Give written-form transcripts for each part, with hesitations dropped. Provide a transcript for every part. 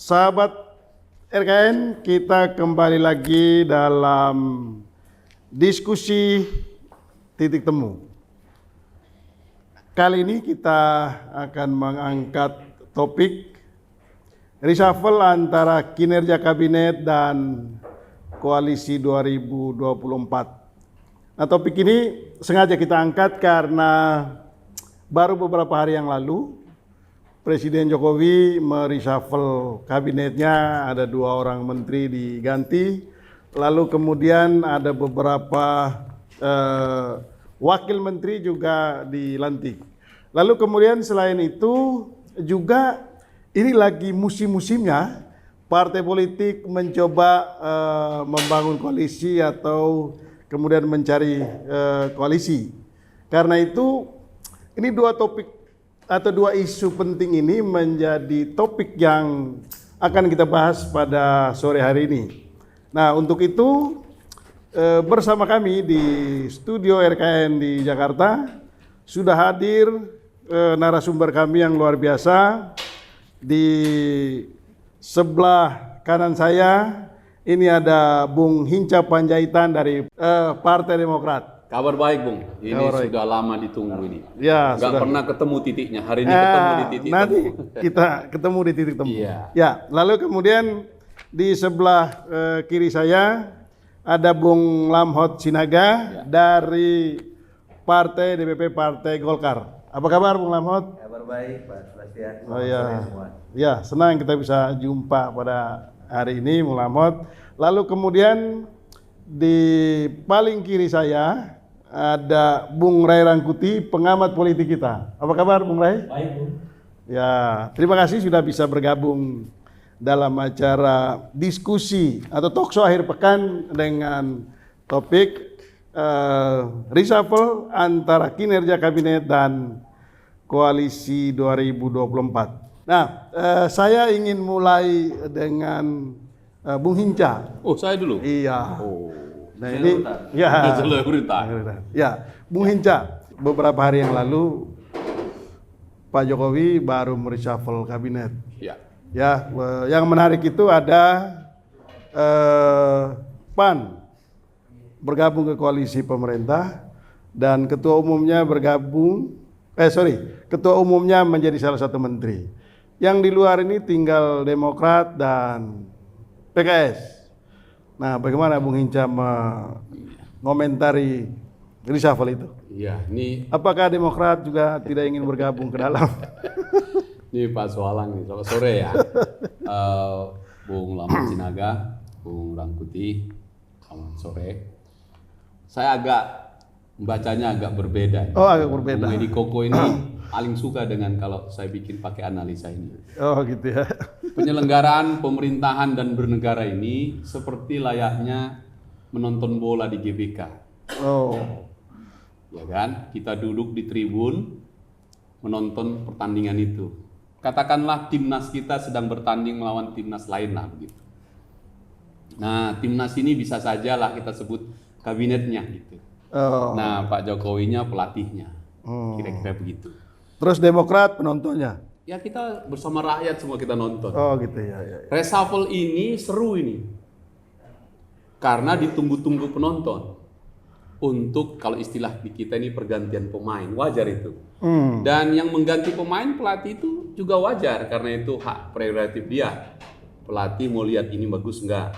Sahabat RKN, kita kembali lagi dalam diskusi titik temu. Kali ini kita akan mengangkat topik reshuffle antara kinerja kabinet dan koalisi 2024. Nah, topik ini sengaja kita angkat karena baru beberapa hari yang lalu Presiden Jokowi mereshuffle kabinetnya, ada 2 orang menteri diganti, lalu kemudian ada beberapa wakil menteri juga dilantik. Lalu kemudian selain itu juga ini lagi musim-musimnya partai politik mencoba membangun koalisi atau kemudian mencari koalisi. Karena itu ini 2 topik atau 2 isu penting ini menjadi topik yang akan kita bahas pada sore hari ini. Nah, untuk itu bersama kami di studio RKN di Jakarta sudah hadir narasumber kami yang luar biasa. Di sebelah kanan saya ini ada Bung Hinca Panjaitan dari Partai Demokrat. Kabar baik, Bung. Ini Kabar sudah lama ditunggu ini. Ya, Nggak sudah. pernah ketemu titiknya. Hari ini ketemu di titik nanti temu. kita ketemu di titik temu. Iya. Ya, lalu kemudian di sebelah kiri saya ada Bung Lamhot Sinaga dari Partai DPP Partai Golkar. Apa kabar Bung Lamhot? Kabar baik, Pak Sebastian. Oh ya, Semua. ya senang kita bisa jumpa pada hari ini Bung Lamhot. Lalu kemudian di paling kiri saya ada Bung Ray Rangkuti, pengamat politik kita. Apa kabar Bung Ray? Baik, Bu. Ya, terima kasih sudah bisa bergabung dalam acara diskusi atau talkshow akhir pekan dengan topik reshuffle antara kinerja kabinet dan koalisi 2024. Nah, saya ingin mulai dengan Bung Hinca. Oh, saya dulu? Iya. Oh. Nah ini, ya, ya, Bung Hinca, beberapa hari yang lalu Pak Jokowi baru mereshuffle kabinet. Ya. Ya, yang menarik itu ada PAN bergabung ke koalisi pemerintah dan ketua umumnya ketua umumnya menjadi salah satu menteri. Yang di luar ini tinggal Demokrat dan PKS. Nah, bagaimana Bung Hinca mengomentari reshuffle itu? Iya, ini Apakah Demokrat juga tidak ingin bergabung ke dalam? Pak Soalang nih, selamat sore ya. Bung Lamhot Sinaga, Bung Rangkuti, selamat sore. Saya membacanya agak berbeda. Oh, agak berbeda. Bung Edi Koko ini paling suka dengan kalau saya bikin pakai analisa ini. Oh, gitu ya. Penyelenggaraan pemerintahan dan bernegara ini seperti layaknya menonton bola di GBK. Oh. Ya kan? Kita duduk di tribun menonton pertandingan itu. Katakanlah timnas kita sedang bertanding melawan timnas lain lah begitu. Nah, timnas ini bisa saja lah kita sebut kabinetnya gitu. Oh. Nah, Pak Jokowinya pelatihnya. Kira-kira begitu. Terus Demokrat penontonnya. Ya kita bersama rakyat semua kita nonton. Oh, gitu ya, ya. Reshuffle ini seru ini. Karena ditunggu-tunggu penonton. Untuk kalau istilah di kita ini pergantian pemain, wajar itu. Dan yang mengganti pemain pelatih itu juga wajar karena itu hak prerogatif dia. Pelatih mau lihat ini bagus enggak,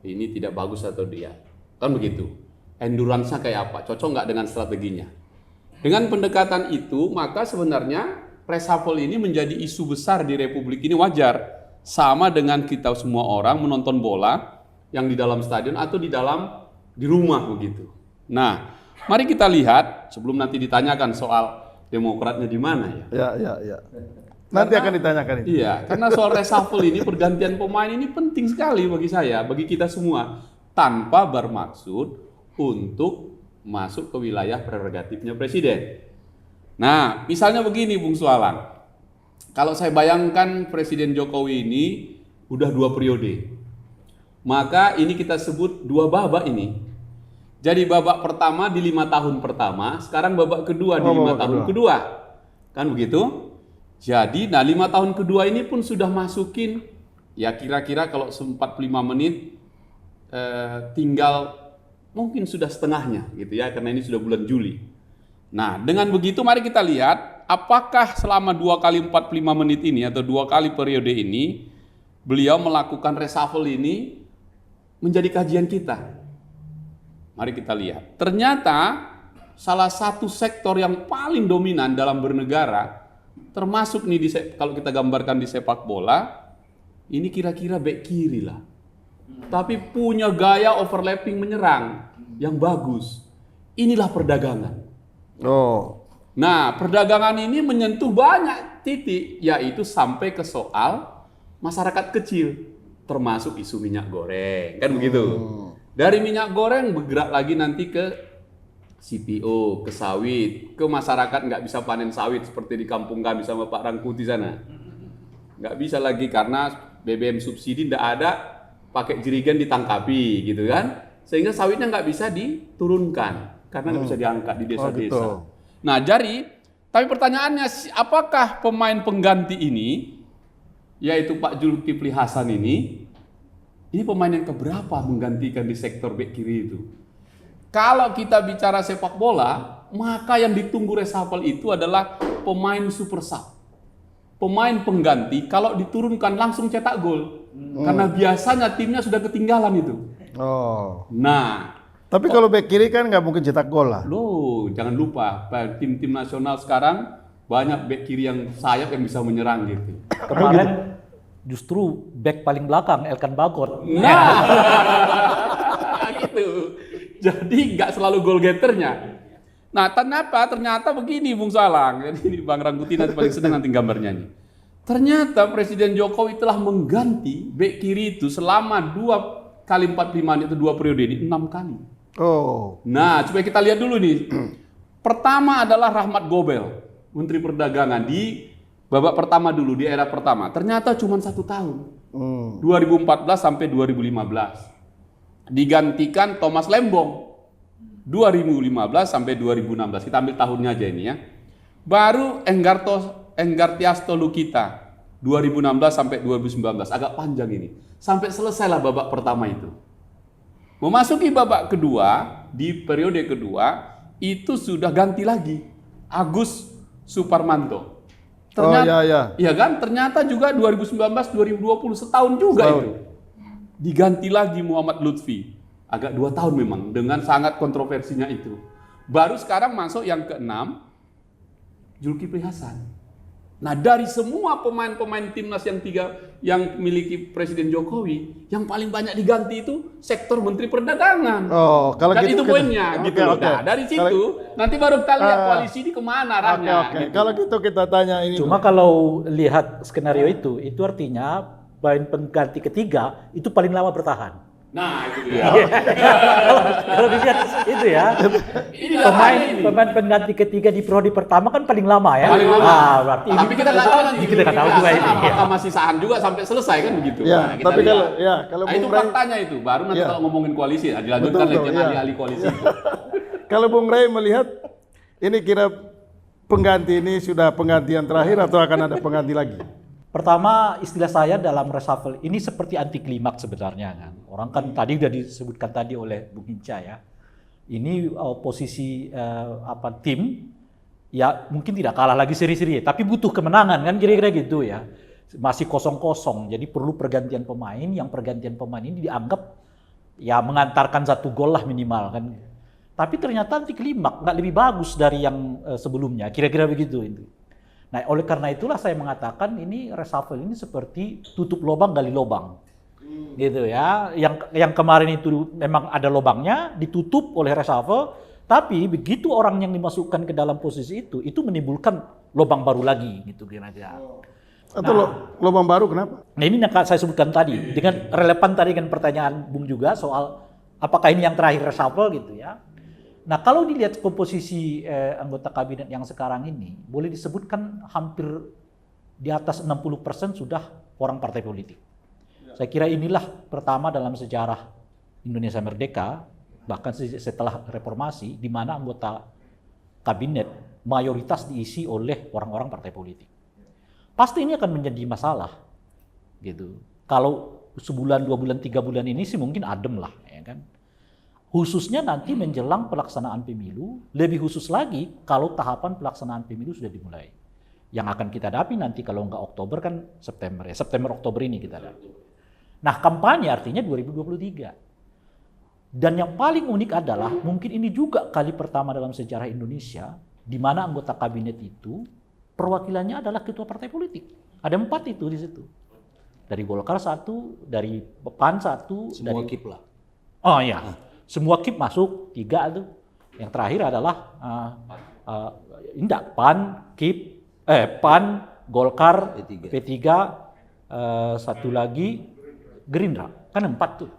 ini tidak bagus atau dia. Kan begitu. Endurance-nya kayak apa? Cocok enggak dengan strateginya? Dengan pendekatan itu, maka sebenarnya reshuffle ini menjadi isu besar di Republik ini wajar. Sama dengan kita semua orang menonton bola yang di dalam stadion atau di rumah begitu. Nah, mari kita lihat sebelum nanti ditanyakan soal Demokratnya di mana ya. Ya. Nanti akan ditanyakan itu. Iya, karena soal reshuffle ini pergantian pemain ini penting sekali bagi saya, bagi kita semua, tanpa bermaksud untuk masuk ke wilayah prerogatifnya presiden. Nah, misalnya begini Bung Soalang. Kalau saya bayangkan Presiden Jokowi ini udah 2 periode. Maka ini kita sebut 2 babak ini. Jadi babak pertama di 5 tahun pertama, sekarang babak kedua di 5 tahun kedua. Kan begitu? Jadi, 5 tahun kedua ini pun sudah masukin Ya kira-kira kalau 45 menit tinggal mungkin sudah setengahnya gitu ya, karena ini sudah bulan Juli. Nah, dengan begitu mari kita lihat apakah selama 2 kali 45 menit ini atau 2 kali periode ini beliau melakukan reshuffle ini menjadi kajian kita. Mari kita lihat. Ternyata salah satu sektor yang paling dominan dalam bernegara, termasuk nih kalau kita gambarkan di sepak bola, ini kira-kira bek kiri lah. Tapi punya gaya overlapping menyerang yang bagus. Inilah perdagangan. Oh. Nah, perdagangan ini menyentuh banyak titik, yaitu sampai ke soal masyarakat kecil, termasuk isu minyak goreng, kan begitu. Dari minyak goreng bergerak lagi nanti ke CPO, ke sawit, ke masyarakat nggak bisa panen sawit seperti di kampung kami sama Pak Rangkuti sana. Nggak bisa lagi karena BBM subsidi nggak ada, pakai jerigen ditangkapi gitu kan. Sehingga sawitnya nggak bisa diturunkan, karena nggak bisa diangkat di desa-desa. Gitu. Nah tapi pertanyaannya, apakah pemain pengganti ini, yaitu Pak Zulkifli Hasan ini pemain yang keberapa menggantikan di sektor bek kiri itu? Kalau kita bicara sepak bola, maka yang ditunggu reshuffle itu adalah pemain super sub. Pemain pengganti kalau diturunkan langsung cetak gol. Karena biasanya timnya sudah ketinggalan itu. Oh. Nah, Tapi kalau bek kiri kan nggak mungkin cetak gol lah. loh, jangan lupa tim-tim nasional sekarang banyak bek kiri yang sayap yang bisa menyerang gitu. Kemarin justru back paling belakang Elkan Bagot. Nah, gitu. Jadi nggak selalu goal getternya. Nah, ternyata begini Bung Salang. Jadi ini Bang Rangkuti nanti paling senang nanti gambarnya nih. Ternyata Presiden Jokowi telah mengganti bek kiri itu selama 2 kali 45 menit itu 2 periode ini 6 kali. Oh. Nah, coba kita lihat dulu nih. Pertama adalah Rahmat Gobel, Menteri Perdagangan di babak pertama dulu, di era pertama. Ternyata cuma 1 tahun. 2014 sampai 2015. Digantikan Thomas Lembong. 2015 sampai 2016. Kita ambil tahunnya aja ini ya. Baru Enggartiasto Lukita. 2016 sampai 2019. Agak panjang ini. Sampai selesailah babak pertama itu. Memasuki babak kedua, di periode kedua, itu sudah ganti lagi. Agus Suparmanto. Ternyata, iya kan? Ternyata juga 2019-2020 setahun juga itu. Diganti lagi Muhammad Lutfi. Agak 2 tahun memang dengan sangat kontroversinya itu. Baru sekarang masuk yang ke-6 Zulkifli Hasan. Nah, dari semua pemain-pemain timnas yang miliki Presiden Jokowi, yang paling banyak diganti itu sektor Menteri Perdagangan. Oh, kalau dan gitu itu poinnya gitu loh. Nah, dari situ nanti baru kita lihat koalisi ini kemana arahnya. Oke. Kalau gitu kita tanya ini. Cuma kalau lihat skenario itu artinya pemain pengganti ketiga itu paling lama bertahan. Nah, itu dia. Kalau dilihat itu ya, pemain pengganti ketiga di periode pertama kan paling lama ya. Paling lama. Nah, berarti Tapi kita nggak tahu nanti. kita nggak tahu juga ini. Apakah masih saham juga sampai selesai kan begitu. Ya, Nah, kita tapi lihat. kalau Nah, itu Bung Ray, faktanya itu. Baru nanti kalau ngomongin koalisi, dilanjutkan Betul, dengan iya. ahli-ahli koalisi itu. kalau Bung Ray melihat ini kira pengganti ini sudah penggantian terakhir atau akan ada pengganti lagi? Pertama, istilah saya dalam reshuffle ini seperti anti klimaks sebenarnya kan. Orang kan tadi udah disebutkan tadi oleh Bung Hinca ya. Ini posisi tim ya mungkin tidak kalah lagi seri-seri, tapi butuh kemenangan kan kira-kira gitu ya. Masih kosong-kosong, jadi perlu pergantian pemain. Yang pergantian pemain ini dianggap ya mengantarkan 1 gol lah minimal kan. Tapi ternyata anti klimaks nggak lebih bagus dari yang sebelumnya, kira-kira begitu itu. Nah, oleh karena itulah saya mengatakan ini reshuffle ini seperti tutup lubang gali lubang. Gitu ya. Yang kemarin itu memang ada lubangnya, ditutup oleh reshuffle, tapi begitu orang yang dimasukkan ke dalam posisi itu menimbulkan lubang baru lagi gitu kira-kira. Atau lubang baru kenapa? Nah, ini yang saya sebutkan tadi dengan relevan tadi dengan pertanyaan Bung juga soal apakah ini yang terakhir reshuffle gitu ya. Nah, kalau dilihat komposisi anggota kabinet yang sekarang ini, boleh disebutkan hampir di atas 60% sudah orang partai politik. Saya kira inilah pertama dalam sejarah Indonesia Merdeka, bahkan setelah reformasi, di mana anggota kabinet mayoritas diisi oleh orang-orang partai politik. Pasti ini akan menjadi masalah, gitu. Kalau sebulan, 2 bulan, 3 bulan ini sih mungkin adem lah, ya kan. Khususnya nanti menjelang pelaksanaan pemilu, lebih khusus lagi kalau tahapan pelaksanaan pemilu sudah dimulai. Yang akan kita hadapi nanti kalau nggak Oktober kan September ya, September-Oktober ini kita hadapi. Nah kampanye artinya 2023. Dan yang paling unik adalah mungkin ini juga kali pertama dalam sejarah Indonesia di mana anggota kabinet itu perwakilannya adalah ketua partai politik. Ada 4 itu di situ. Dari Golkar 1, dari PAN 1, Semua dari KIP lah. Oh iya, semua KIP masuk 3 tuh. Yang terakhir adalah PAN, KIP, PAN, Golkar, P3. P3, satu lagi Gerindra, kan 4 tuh.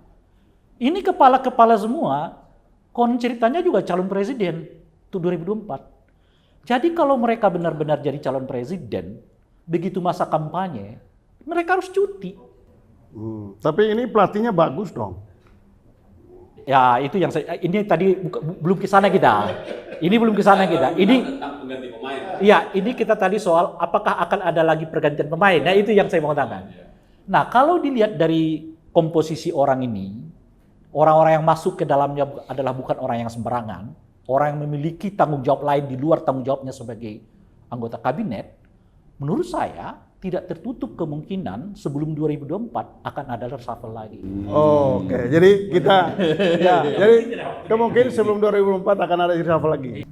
Ini kepala-kepala semua, kon ceritanya juga calon presiden tuh 2024. Jadi kalau mereka benar-benar jadi calon presiden, begitu masa kampanye, mereka harus cuti. Tapi ini pelatihnya bagus dong. Ya itu yang saya, ini tadi belum ke sana kita. Ini belum ke sana kita. Ini Tentang pengganti pemain. iya, ini kita tadi soal apakah akan ada lagi pergantian pemain. Nah, itu yang saya mau katakan. Nah, kalau dilihat dari komposisi orang ini, orang-orang yang masuk ke dalamnya adalah bukan orang yang sembarangan, orang yang memiliki tanggung jawab lain di luar tanggung jawabnya sebagai anggota kabinet. Menurut saya tidak tertutup kemungkinan sebelum 2024 akan ada reshuffle lagi. Oke, jadi kita ya, jadi kemungkinan sebelum 2024 akan ada reshuffle lagi.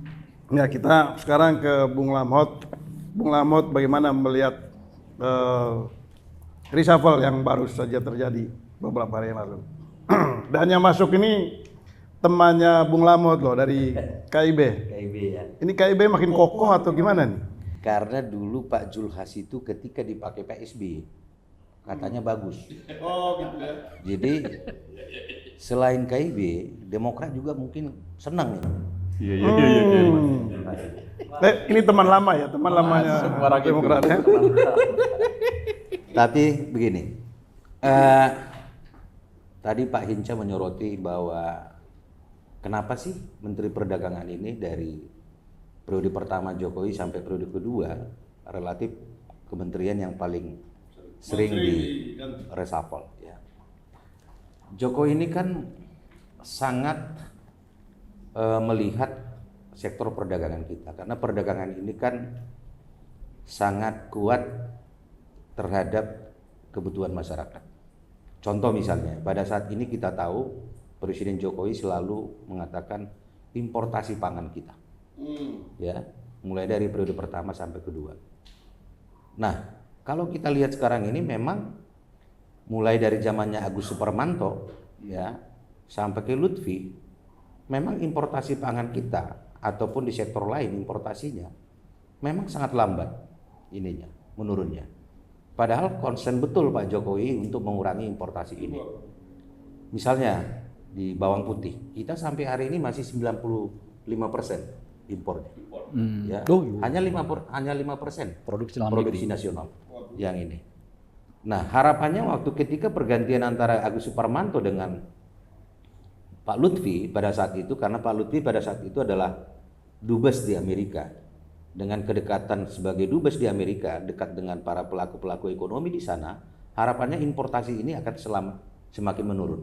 Ya, kita sekarang ke Bung Lamhot. Bung Lamhot bagaimana melihat reshuffle yang baru saja terjadi beberapa hari yang lalu. Dan yang masuk ini temannya Bung Lamhot loh dari KIB. KIB ya. Ini KIB makin kokoh atau gimana nih? Karena dulu Pak Julhas itu ketika dipakai Pak SBY katanya bagus. Oh gitu ya. Jadi selain KIB, Demokrat juga mungkin senang ya. Iya. Ini teman lama ya, teman lamanya Demokrat ya. Tapi begini, tadi Pak Hinca menyoroti bahwa kenapa sih Menteri Perdagangan ini dari periode pertama Jokowi sampai periode kedua relatif kementerian yang paling sering di reshuffle ya. Jokowi ini kan sangat melihat sektor perdagangan kita karena perdagangan ini kan sangat kuat terhadap kebutuhan masyarakat. Contoh misalnya, pada saat ini kita tahu Presiden Jokowi selalu mengatakan importasi pangan kita. Ya, mulai dari periode pertama sampai kedua. Nah, kalau kita lihat sekarang ini memang mulai dari zamannya Agus Suparmanto ya sampai ke Lutfi, memang importasi pangan kita ataupun di sektor lain importasinya memang sangat lambat ininya menurunnya. Padahal konsen betul Pak Jokowi untuk mengurangi importasi ini. Misalnya di bawang putih, kita sampai hari ini masih 95% impornya. Ya, hanya 5% Produksi nasional yang ini. Nah, harapannya waktu ketika pergantian antara Agus Suparmanto dengan Pak Lutfi pada saat itu, karena Pak Lutfi pada saat itu adalah dubes di Amerika. Dengan kedekatan sebagai dubes di Amerika, dekat dengan para pelaku-pelaku ekonomi di sana, harapannya importasi ini akan semakin menurun.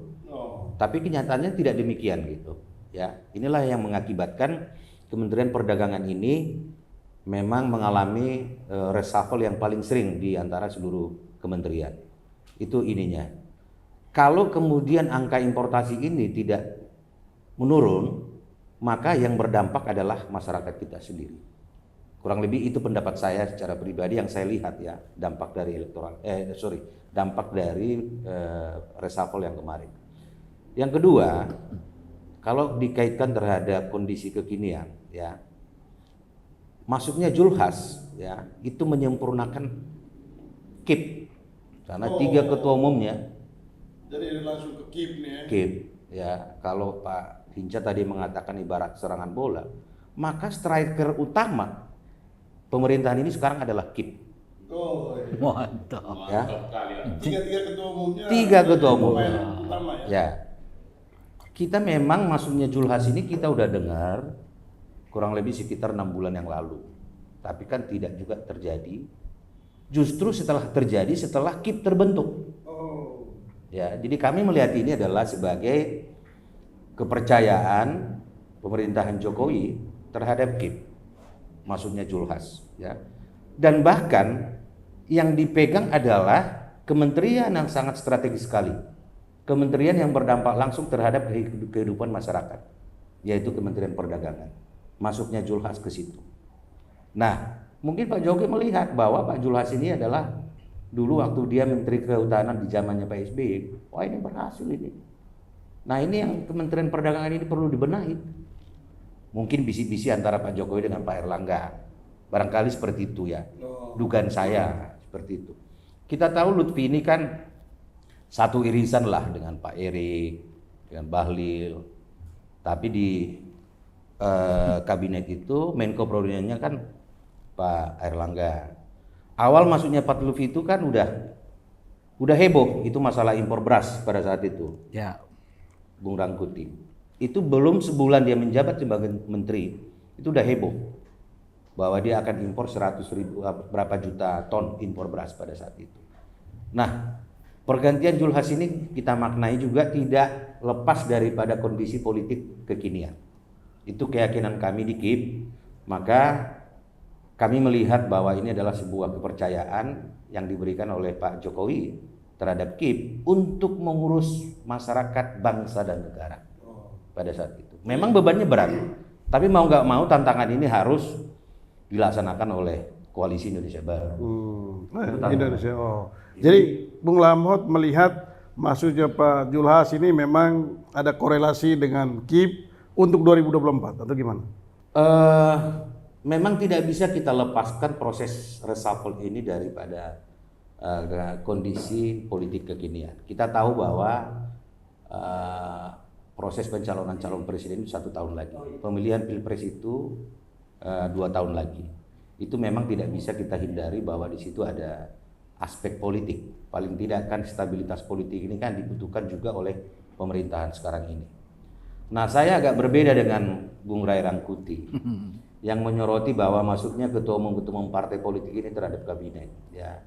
Tapi kenyataannya tidak demikian gitu. Ya, inilah yang mengakibatkan Kementerian Perdagangan ini memang mengalami reshuffle yang paling sering di antara seluruh kementerian. Itu ininya. Kalau kemudian angka importasi ini tidak menurun, maka yang berdampak adalah masyarakat kita sendiri. Kurang lebih itu pendapat saya secara pribadi yang saya lihat ya, dampak dari dampak dari reshuffle yang kemarin. Yang kedua, kalau dikaitkan terhadap kondisi kekinian ya, masuknya Julhas ya itu menyempurnakan KIP karena 3 ketua umumnya. Jadi langsung ke KIP nih ya. KIP ya, kalau Pak Hinca tadi mengatakan ibarat serangan bola, maka striker utama pemerintahan ini sekarang adalah KIP. Oh, iya. Mantap. Ya. Tiga ketua umumnya. 3 ketua umumnya. Utama ya. Ya. Kita memang masuknya Julhas ini kita udah dengar kurang lebih sekitar 6 bulan yang lalu. Tapi kan tidak juga terjadi. Justru setelah terjadi setelah KIP terbentuk. Oh. Ya, jadi kami melihat ini adalah sebagai kepercayaan pemerintahan Jokowi terhadap KIP, maksudnya Julhas, ya. Dan bahkan yang dipegang adalah kementerian yang sangat strategis sekali, kementerian yang berdampak langsung terhadap kehidupan masyarakat, yaitu Kementerian Perdagangan. Masuknya Julhas ke situ. Nah, mungkin Pak Jokowi melihat bahwa Pak Julhas ini adalah dulu waktu dia Menteri Kehutanan di zamannya Pak SBY, wah ini berhasil ini. Nah, ini yang Kementerian Perdagangan ini perlu dibenahi. Mungkin bisi-bisi antara Pak Jokowi dengan Pak Erlangga. Barangkali seperti itu ya. Dugaan saya seperti itu. Kita tahu Lutfi ini kan satu irisan lah dengan Pak Erik, dengan Bahlil. Tapi di kabinet itu Menko Perekonomiannya kan Pak Erlangga. Awal masuknya Pak Lutfi itu kan udah heboh itu masalah impor beras pada saat itu. Ya. Bung Rangkuti. Itu belum sebulan dia menjabat sebagai menteri, itu udah heboh bahwa dia akan impor 100.000 berapa juta ton impor beras pada saat itu. Nah, pergantian Julhas ini kita maknai juga tidak lepas daripada kondisi politik kekinian. Itu keyakinan kami di KIP, maka kami melihat bahwa ini adalah sebuah kepercayaan yang diberikan oleh Pak Jokowi terhadap KIP untuk mengurus masyarakat, bangsa dan negara pada saat itu. Memang bebannya berat, tapi mau nggak mau tantangan ini harus dilaksanakan oleh Koalisi Indonesia Baru. Indonesia. Oh. Jadi Bung Lamhot melihat maksudnya Pak Julhas ini memang ada korelasi dengan KIP untuk 2024 atau gimana? Memang tidak bisa kita lepaskan proses reshuffle ini daripada kondisi politik kekinian. Kita tahu bahwa proses pencalonan calon presiden itu 1 tahun lagi. Pemilihan pilpres itu 2 tahun lagi. Itu memang tidak bisa kita hindari bahwa di situ ada aspek politik. Paling tidak kan stabilitas politik ini kan dibutuhkan juga oleh pemerintahan sekarang ini. Nah, saya agak berbeda dengan Bung Ray Rangkuti yang menyoroti bahwa masuknya ketua umum partai politik ini terhadap kabinet. Ya,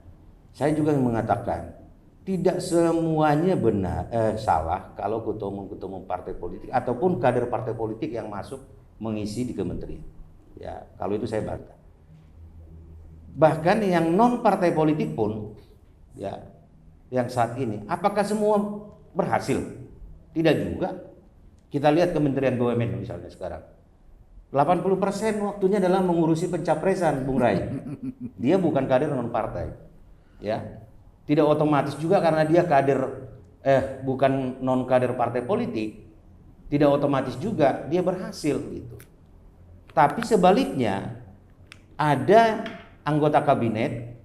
saya juga mengatakan tidak semuanya salah kalau ketua umum partai politik ataupun kader partai politik yang masuk mengisi di kementerian. Ya, kalau itu saya bantah. Bahkan yang non partai politik pun, ya, yang saat ini, apakah semua berhasil? Tidak juga. Kita lihat Kementerian BUMN misalnya sekarang. 80% waktunya adalah mengurusi pencapresan, Bung Rai. Dia bukan kader non partai. Ya. Tidak otomatis juga karena dia bukan non kader partai politik, tidak otomatis juga dia berhasil gitu. Tapi sebaliknya ada anggota kabinet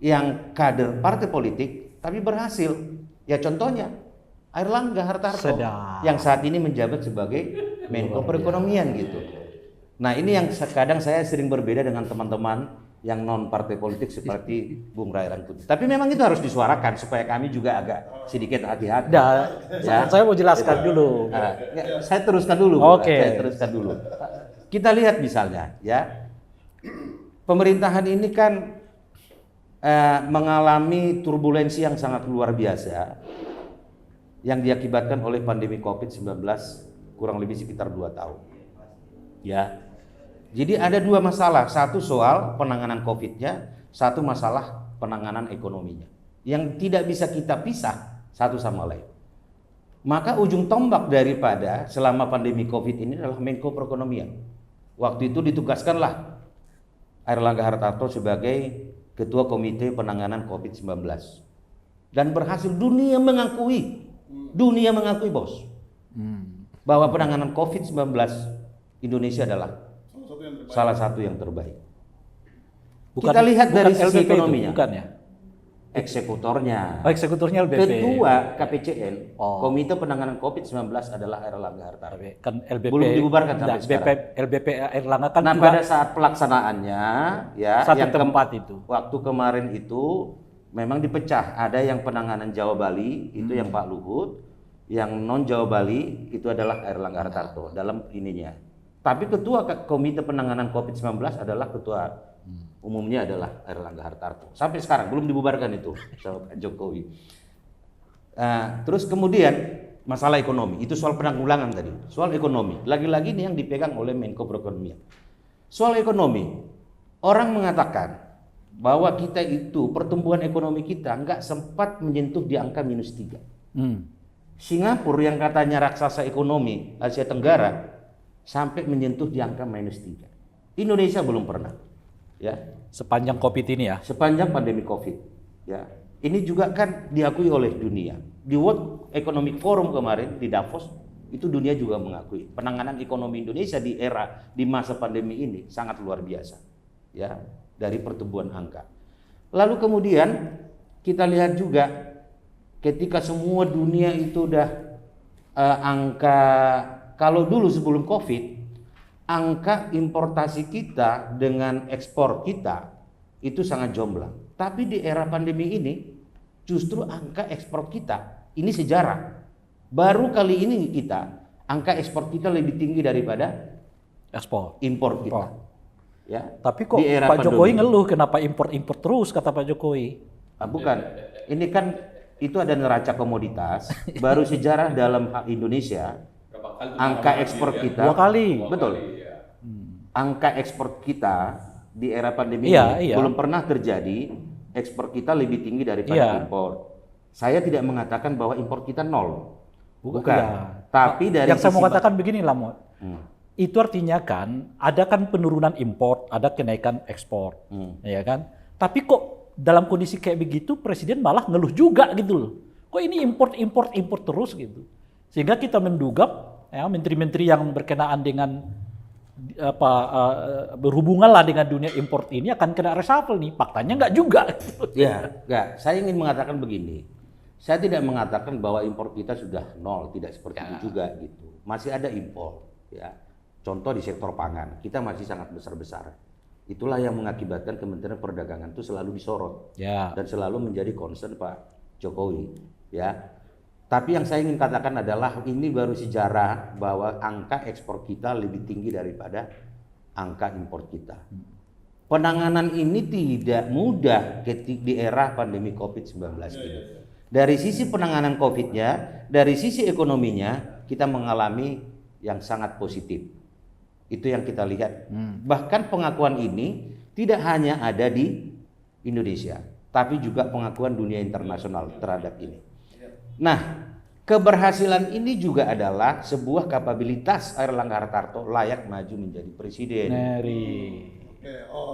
yang kader partai politik tapi berhasil. Ya contohnya Airlangga Hartarto yang saat ini menjabat sebagai Menko Perekonomian gitu. Nah, ini yang kadang saya sering berbeda dengan teman-teman yang non partai politik seperti Bung Ray Rangkuti. Tapi memang itu harus disuarakan supaya kami juga agak sedikit hati-hati. Ya, saya mau jelaskan dulu. Saya teruskan dulu. Oke. Saya teruskan dulu. Kita lihat misalnya, ya, pemerintahan ini kan mengalami turbulensi yang sangat luar biasa yang diakibatkan oleh pandemi COVID-19 kurang lebih sekitar 2 tahun. Ya. Jadi ada 2 masalah, satu soal penanganan COVID-nya, satu masalah penanganan ekonominya, yang tidak bisa kita pisah satu sama lain. Maka ujung tombak daripada selama pandemi COVID ini adalah Menko Perekonomian. Waktu itu ditugaskanlah Airlangga Hartarto sebagai Ketua Komite Penanganan COVID-19. Dan berhasil, dunia mengakui bos, bahwa penanganan COVID-19 Indonesia adalah salah satu yang terbaik. Kita lihat dari sisi ekonominya. Bukan ya? Eksekutornya. Eksekutornya LBP. Ketua KPCN, Komite Penanganan COVID-19 adalah Airlangga Hartarto. Kan LBP. Belum dibubarkan sampai sekarang. LBP Erlangga kan Nah, juga pada saat pelaksanaannya, ya, satu yang tempat itu. waktu kemarin itu memang dipecah. Ada yang penanganan Jawa Bali, itu yang Pak Luhut. Yang non Jawa Bali itu adalah Airlangga Hartarto dalam ininya. Tapi ketua Komite Penanganan COVID-19 adalah ketua umumnya adalah Airlangga Hartarto. Sampai sekarang belum dibubarkan itu sama Pak Jokowi. Terus kemudian masalah ekonomi, itu soal penanggulangan tadi. Soal ekonomi, lagi-lagi ini yang dipegang oleh Menko Perekonomian. Soal ekonomi, orang mengatakan bahwa kita itu pertumbuhan ekonomi kita nggak sempat menyentuh di angka -3. Singapura yang katanya raksasa ekonomi Asia Tenggara sampai menyentuh di angka -3. Indonesia belum pernah, ya. Sepanjang COVID ini ya. Sepanjang pandemi COVID, ya. Ini juga kan diakui oleh dunia. Di World Economic Forum kemarin di Davos itu dunia juga mengakui penanganan ekonomi Indonesia di masa pandemi ini sangat luar biasa, ya, dari pertumbuhan angka. Lalu kemudian kita lihat juga ketika semua dunia itu udah angka, kalau dulu sebelum COVID angka importasi kita dengan ekspor kita itu sangat jomplang. Tapi di era pandemi ini justru angka ekspor kita ini sejarah. Baru kali ini angka ekspor kita lebih tinggi daripada Ekspor. impor kita. Ya. Tapi kok Di era Pak Jokowi pandemi. ngeluh kenapa impor terus, kata Pak Jokowi. Bukan. Ini kan itu ada neraca komoditas. Baru sejarah dalam Indonesia angka ekspor kita 2 kali. Betul. Angka ekspor kita di era pandemi Iya, ini iya. belum pernah terjadi ekspor kita lebih tinggi daripada Iya. impor. Saya tidak mengatakan bahwa impor kita nol. Bukan. Iya. Tapi dari yang saya mau sisi katakan begini lah, Mo. Itu artinya kan ada kan penurunan impor, ada kenaikan ekspor, ya kan? Tapi kok dalam kondisi kayak begitu Presiden malah ngeluh juga gitu loh. Kok ini import terus gitu. Sehingga kita menduga ya menteri-menteri yang berkenaan dengan berhubungan lah dengan dunia import ini akan kena reshuffle nih. Faktanya nggak juga. Ya, enggak. Saya ingin mengatakan begini. Saya tidak mengatakan bahwa impor kita sudah nol, tidak seperti itu juga gitu. Masih ada impor, ya. Contoh di sektor pangan, kita masih sangat besar-besar. Itulah yang mengakibatkan Kementerian Perdagangan itu selalu disorot dan selalu menjadi concern Pak Jokowi, ya. Tapi yang saya ingin katakan adalah ini baru sejarah bahwa angka ekspor kita lebih tinggi daripada angka impor kita. Penanganan ini tidak mudah di era pandemi COVID-19 ini. Dari sisi penanganan COVID-nya, dari sisi ekonominya, kita mengalami yang sangat positif. Itu yang kita lihat. Bahkan pengakuan ini tidak hanya ada di Indonesia, tapi juga pengakuan dunia internasional terhadap ini. Nah, keberhasilan ini juga adalah sebuah kapabilitas Airlangga Hartarto layak maju menjadi presiden.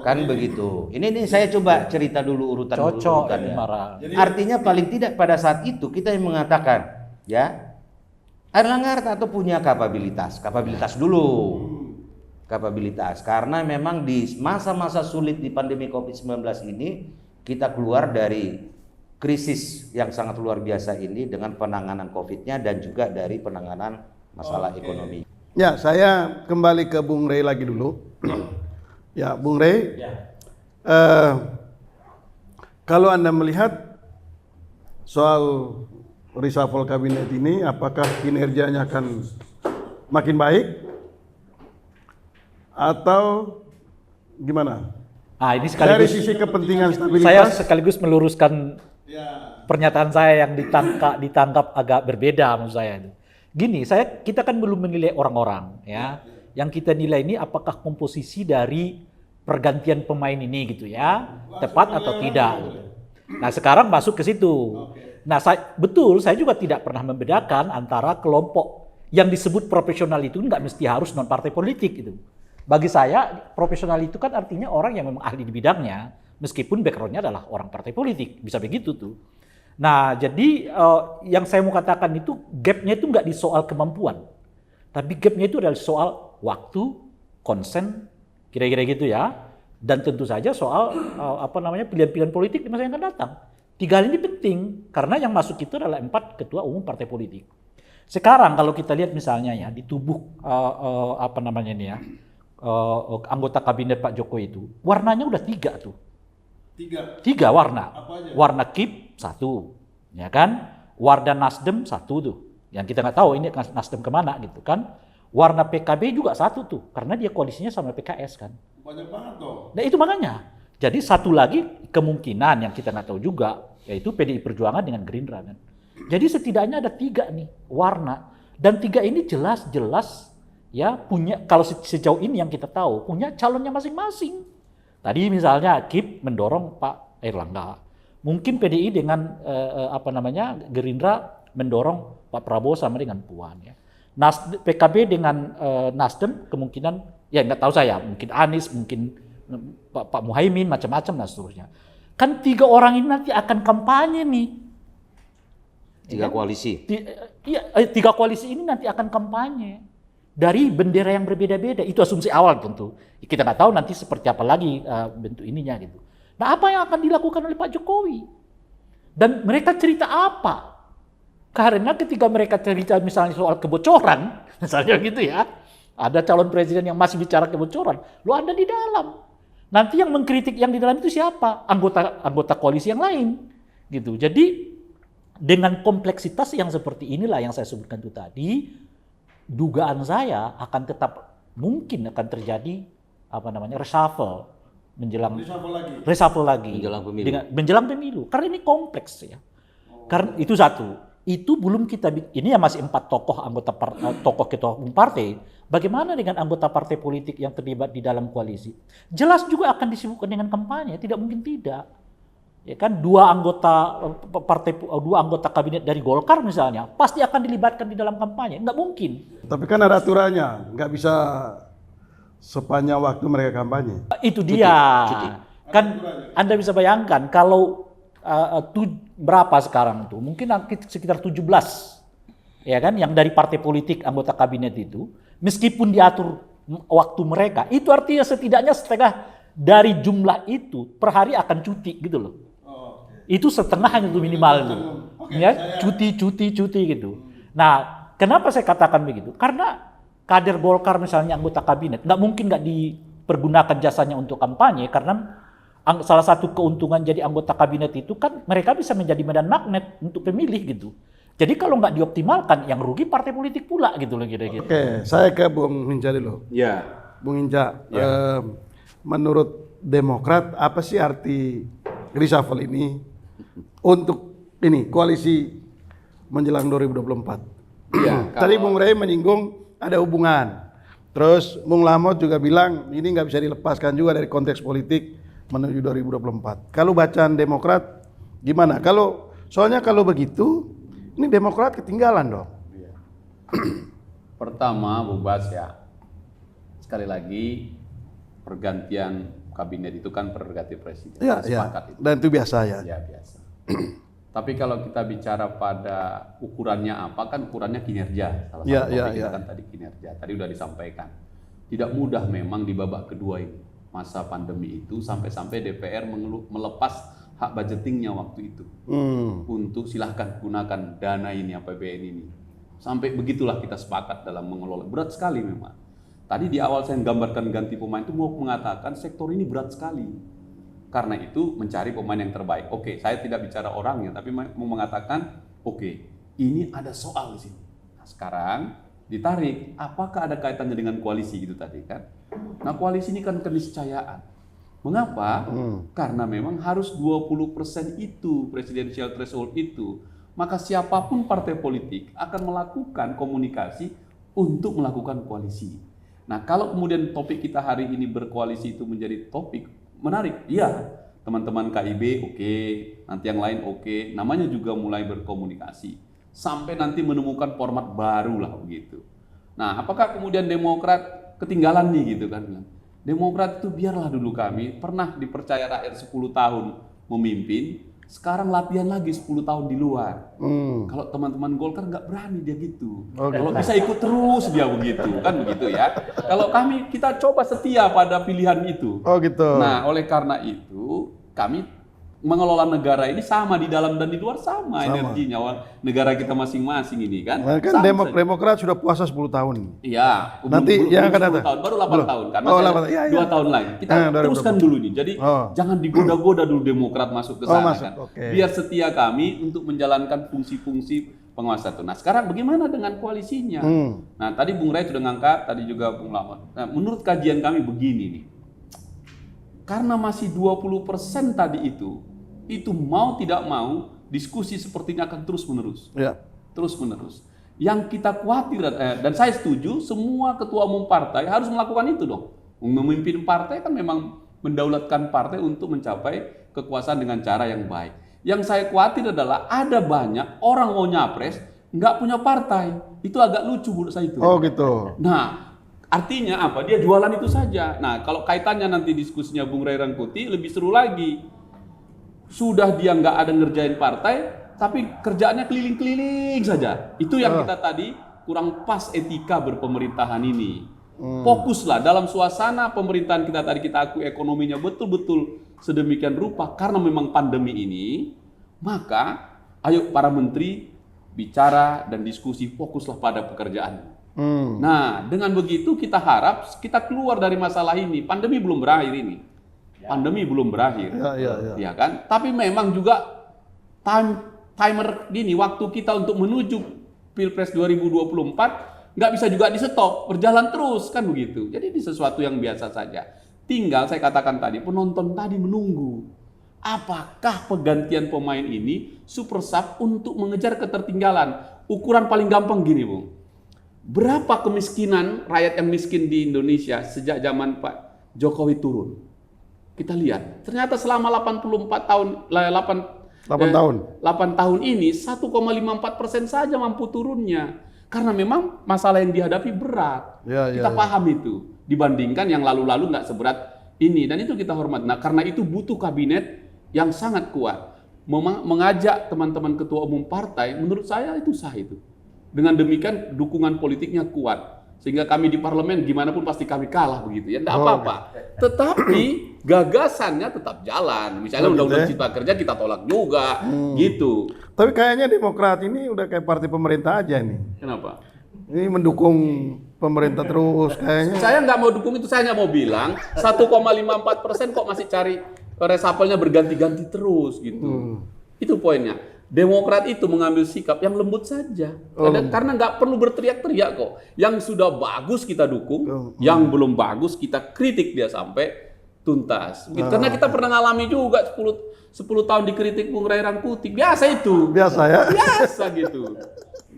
Kan begitu. Ini saya coba cerita dulu urutannya. Artinya paling tidak pada saat itu kita yang mengatakan, ya, Airlangga Hartarto punya kapabilitas dulu. Kapabilitas karena memang di masa-masa sulit di pandemi COVID-19 ini kita keluar dari krisis yang sangat luar biasa ini dengan penanganan COVID-nya dan juga dari penanganan masalah ekonomi. Ya, saya kembali ke Bung Rey lagi dulu. Ya, Bung Rey. Kalau Anda melihat soal reshuffle kabinet ini, apakah kinerjanya akan makin baik atau gimana? Ini Dari sekaligus sisi kepentingan stabilitas. saya sekaligus meluruskan pernyataan saya yang ditangkap agak berbeda maksud saya. Gini, kita kan belum menilai orang-orang ya. Yang kita nilai ini apakah komposisi dari pergantian pemain ini gitu ya, tepat atau tidak gitu. Nah, sekarang masuk ke situ. Nah, saya juga tidak pernah membedakan antara kelompok yang disebut profesional itu nggak mesti harus non partai politik gitu. Bagi saya profesional itu kan artinya orang yang memang ahli di bidangnya, meskipun backgroundnya adalah orang partai politik, bisa begitu tuh. Nah, jadi yang saya mau katakan itu gapnya itu nggak di soal kemampuan, tapi gapnya itu adalah soal waktu, konsen, kira-kira gitu ya, dan tentu saja soal pilihan-pilihan politik di masa yang akan datang. 3 hal ini penting karena yang masuk itu adalah 4 ketua umum partai politik. Sekarang kalau kita lihat misalnya ya di tubuh anggota kabinet Pak Jokowi itu warnanya udah 3 tuh. 3 warna. Warna KIP 1, ya kan? Warna Nasdem 1 tuh. Yang kita nggak tahu ini Nasdem kemana gitu kan? Warna PKB juga 1 tuh, karena dia koalisinya sama PKS kan. Banyak banget dong. Nah itu makanya. Jadi 1 lagi kemungkinan yang kita nggak tahu juga, yaitu PDI Perjuangan dengan Gerindra kan. Jadi setidaknya ada 3 nih warna, dan 3 ini jelas-jelas ya punya, kalau sejauh ini yang kita tahu punya calonnya masing-masing. Tadi misalnya KIP mendorong Pak Erlangga, mungkin PDI dengan Gerindra mendorong Pak Prabowo sama dengan Puan ya. PKB dengan Nasdem kemungkinan ya nggak tahu saya, mungkin Anies, mungkin Pak Muhaimin, macam-macam dan seterusnya. Kan 3 orang ini nanti akan kampanye nih. 3 koalisi. 3 koalisi ini nanti akan kampanye dari bendera yang berbeda-beda. Itu asumsi awal tentu. Kita nggak tahu nanti seperti apa lagi bentuk ininya gitu. Nah, apa yang akan dilakukan oleh Pak Jokowi? Dan mereka cerita apa? Karena ketika mereka cerita misalnya soal kebocoran, misalnya gitu ya, ada calon presiden yang masih bicara kebocoran, lo ada di dalam. Nanti yang mengkritik yang di dalam itu siapa? Anggota koalisi yang lain, gitu. Jadi dengan kompleksitas yang seperti inilah yang saya sebutkan itu tadi, dugaan saya akan tetap mungkin akan terjadi reshuffle menjelang reshuffle lagi Menjelang pemilu. menjelang pemilu, karena ini kompleks ya. Karena itu satu. Itu belum kita, ini ya masih 4 tokoh tokoh ketua umum partai. Bagaimana dengan anggota partai politik yang terlibat di dalam koalisi? Jelas juga akan disibukkan dengan kampanye, tidak mungkin tidak. Ya kan, 2 anggota kabinet dari Golkar misalnya pasti akan dilibatkan di dalam kampanye, nggak mungkin. Tapi kan ada aturannya, nggak bisa sepanjang waktu mereka kampanye. Itu dia. Kan Anda bisa bayangkan kalau berapa sekarang tuh? Mungkin sekitar 17. Ya kan, yang dari partai politik anggota kabinet itu, meskipun diatur waktu mereka, itu artinya setidaknya setengah dari jumlah itu per hari akan cuti gitu loh. Itu setengahnya itu minimal tuh. Ya, cuti gitu. Nah, kenapa saya katakan begitu? Karena kader Golkar misalnya anggota kabinet, nggak mungkin nggak dipergunakan jasanya untuk kampanye, karena salah satu keuntungan jadi anggota kabinet itu kan mereka bisa menjadi medan magnet untuk pemilih gitu. Jadi kalau nggak dioptimalkan, yang rugi partai politik pula gitu loh kira-kira. Oke, saya ke Bung Hinca dulu. Ya. Bung Hinca, menurut Demokrat apa sih arti reshuffle ini untuk ini koalisi menjelang 2024? Ya, Tadi Bung Rey menyinggung ada hubungan. Terus Bung Lamot juga bilang ini nggak bisa dilepaskan juga dari konteks politik menuju 2024. Kalau bacaan Demokrat gimana? Soalnya kalau begitu, ini Demokrat ketinggalan dong. Pertama, Bung Bas ya, sekali lagi pergantian kabinet itu kan prerogatif presiden. Iya, Saya sepakat itu. dan itu biasa ya. Ya biasa. Tapi kalau kita bicara pada ukurannya apa, kan ukurannya kinerja. Salah Ya, satu ya, topik kita ya. kan tadi kinerja. Tadi udah disampaikan. Tidak mudah memang di babak kedua ini, masa pandemi itu sampai-sampai DPR melepas hak budgetingnya waktu itu untuk silahkan gunakan dana ini APBN ini. Sampai begitulah kita sepakat dalam mengelola. Berat sekali memang. Tadi di awal saya gambarkan ganti pemain itu mau mengatakan sektor ini berat sekali. Karena itu mencari pemain yang terbaik. Oke, saya tidak bicara orangnya, tapi mau mengatakan, oke, ini ada soal di sini. Nah, sekarang ditarik, apakah ada kaitannya dengan koalisi gitu tadi kan? Nah, koalisi ini kan keniscayaan. Mengapa? Karena memang harus 20% itu, presidensial threshold itu. Maka siapapun partai politik akan melakukan komunikasi untuk melakukan koalisi. Nah, kalau kemudian topik kita hari ini berkoalisi itu menjadi topik menarik, iya, teman-teman KIB oke, nanti yang lain oke, namanya juga mulai berkomunikasi sampai nanti menemukan format baru lah begitu. Nah, apakah kemudian Demokrat ketinggalan nih gitu kan? Demokrat itu biarlah dulu kami pernah dipercaya rakyat 10 tahun memimpin, sekarang latihan lagi 10 tahun di luar. Kalau teman-teman Golkar nggak berani dia gitu. Kalau bisa ikut terus dia begitu, kan begitu ya. Kalau kami kita coba setia pada pilihan itu. Oh gitu. Nah, oleh karena itu kami mengelola negara ini sama di dalam dan di luar sama. Energinya. Negara kita masing-masing ini kan. Nah, kan Sama Demokrat sudah puasa 10 tahun. Iya, Nanti yang akan datang. 10 tahun, baru 8 tahun kan. Oh, Masih 8. Ya, 2 ya. tahun lagi. Kita teruskan dulu nih. Jadi jangan digoda-goda dulu Demokrat masuk ke sana masuk, kan. oke. Biar setia kami untuk menjalankan fungsi-fungsi penguasa itu. Nah, sekarang bagaimana dengan koalisinya? Nah, tadi Bung Ray sudah ngangkat, tadi juga Bung Lamot. Nah, menurut kajian kami begini nih. Karena masih 20% tadi itu mau tidak mau diskusi seperti ini akan terus-menerus. Ya. Terus-menerus. Yang kita khawatir, dan saya setuju, semua ketua umum partai harus melakukan itu dong. Memimpin partai kan memang mendaulatkan partai untuk mencapai kekuasaan dengan cara yang baik. Yang saya khawatir adalah ada banyak orang mau nyapres, nggak punya partai. Itu agak lucu menurut saya itu. Oh gitu. Nah, artinya apa? Dia jualan itu saja. Nah, kalau kaitannya nanti diskusinya Bung Ray Rangkuti lebih seru lagi. Sudah dia nggak ada ngerjain partai, tapi kerjaannya keliling-keliling saja. Itu yang kita tadi kurang pas etika berpemerintahan ini. Fokuslah dalam suasana pemerintahan kita tadi, kita akui ekonominya betul-betul sedemikian rupa karena memang pandemi ini, maka ayo para menteri bicara dan diskusi, fokuslah pada pekerjaan. Nah, dengan begitu kita harap kita keluar dari masalah ini. Pandemi belum berakhir ini. Pandemi belum berakhir. Ya kan? Tapi memang juga timer gini, waktu kita untuk menuju Pilpres 2024 nggak bisa juga di stop, berjalan terus kan begitu. Jadi ini sesuatu yang biasa saja. Tinggal saya katakan tadi, penonton tadi menunggu. Apakah pergantian pemain ini super sub untuk mengejar ketertinggalan? Ukuran paling gampang gini, Bung. Berapa kemiskinan rakyat yang miskin di Indonesia sejak zaman Pak Jokowi turun? Kita lihat, ternyata selama 84 tahun, 8 tahun ini 1,54% saja mampu turunnya. Karena memang masalah yang dihadapi berat. Kita paham itu. Dibandingkan yang lalu-lalu nggak seberat ini. Dan itu kita hormat. Nah, karena itu butuh kabinet yang sangat kuat. Mengajak teman-teman ketua umum partai, menurut saya itu sah itu. Dengan demikian dukungan politiknya kuat. Sehingga kami di parlemen gimana pun pasti kami kalah begitu ya. Enggak apa-apa. Tetapi gagasannya tetap jalan. Misalnya undang-undang cipta kerja kita tolak juga gitu. Tapi kayaknya Demokrat ini udah kayak partai pemerintah aja nih. Kenapa? Ini mendukung pemerintah terus kayaknya. Saya nggak mau dukung itu, saya hanya mau bilang 1,54% kok masih cari resapelnya berganti-ganti terus gitu. Itu poinnya. Demokrat itu mengambil sikap yang lembut saja. Karena nggak perlu berteriak-teriak kok. Yang sudah bagus kita dukung, yang belum bagus kita kritik dia sampai tuntas. Gitu. Karena kita pernah ngalami juga 10 tahun dikritik Bung Ray Rangkuti. Biasa itu. Biasa ya? Biasa gitu.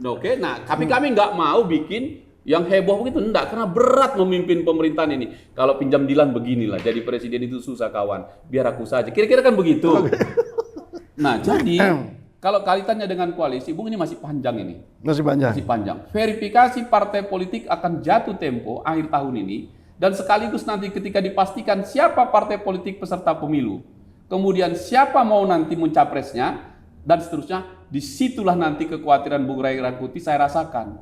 Oke, nah tapi kami nggak mau bikin yang heboh begitu. Enggak, karena berat memimpin pemerintahan ini. Kalau pinjam Dilan beginilah, jadi presiden itu susah kawan. Biar aku saja. Kira-kira kan begitu. Nah, jadi kalau kaitannya dengan koalisi, Bung, ini masih panjang ini. Masih panjang. Masih panjang. Verifikasi partai politik akan jatuh tempo akhir tahun ini. Dan sekaligus nanti ketika dipastikan siapa partai politik peserta pemilu. Kemudian siapa mau nanti mencapresnya. Dan seterusnya. Disitulah nanti kekhawatiran Bung Ray Rangkuti saya rasakan.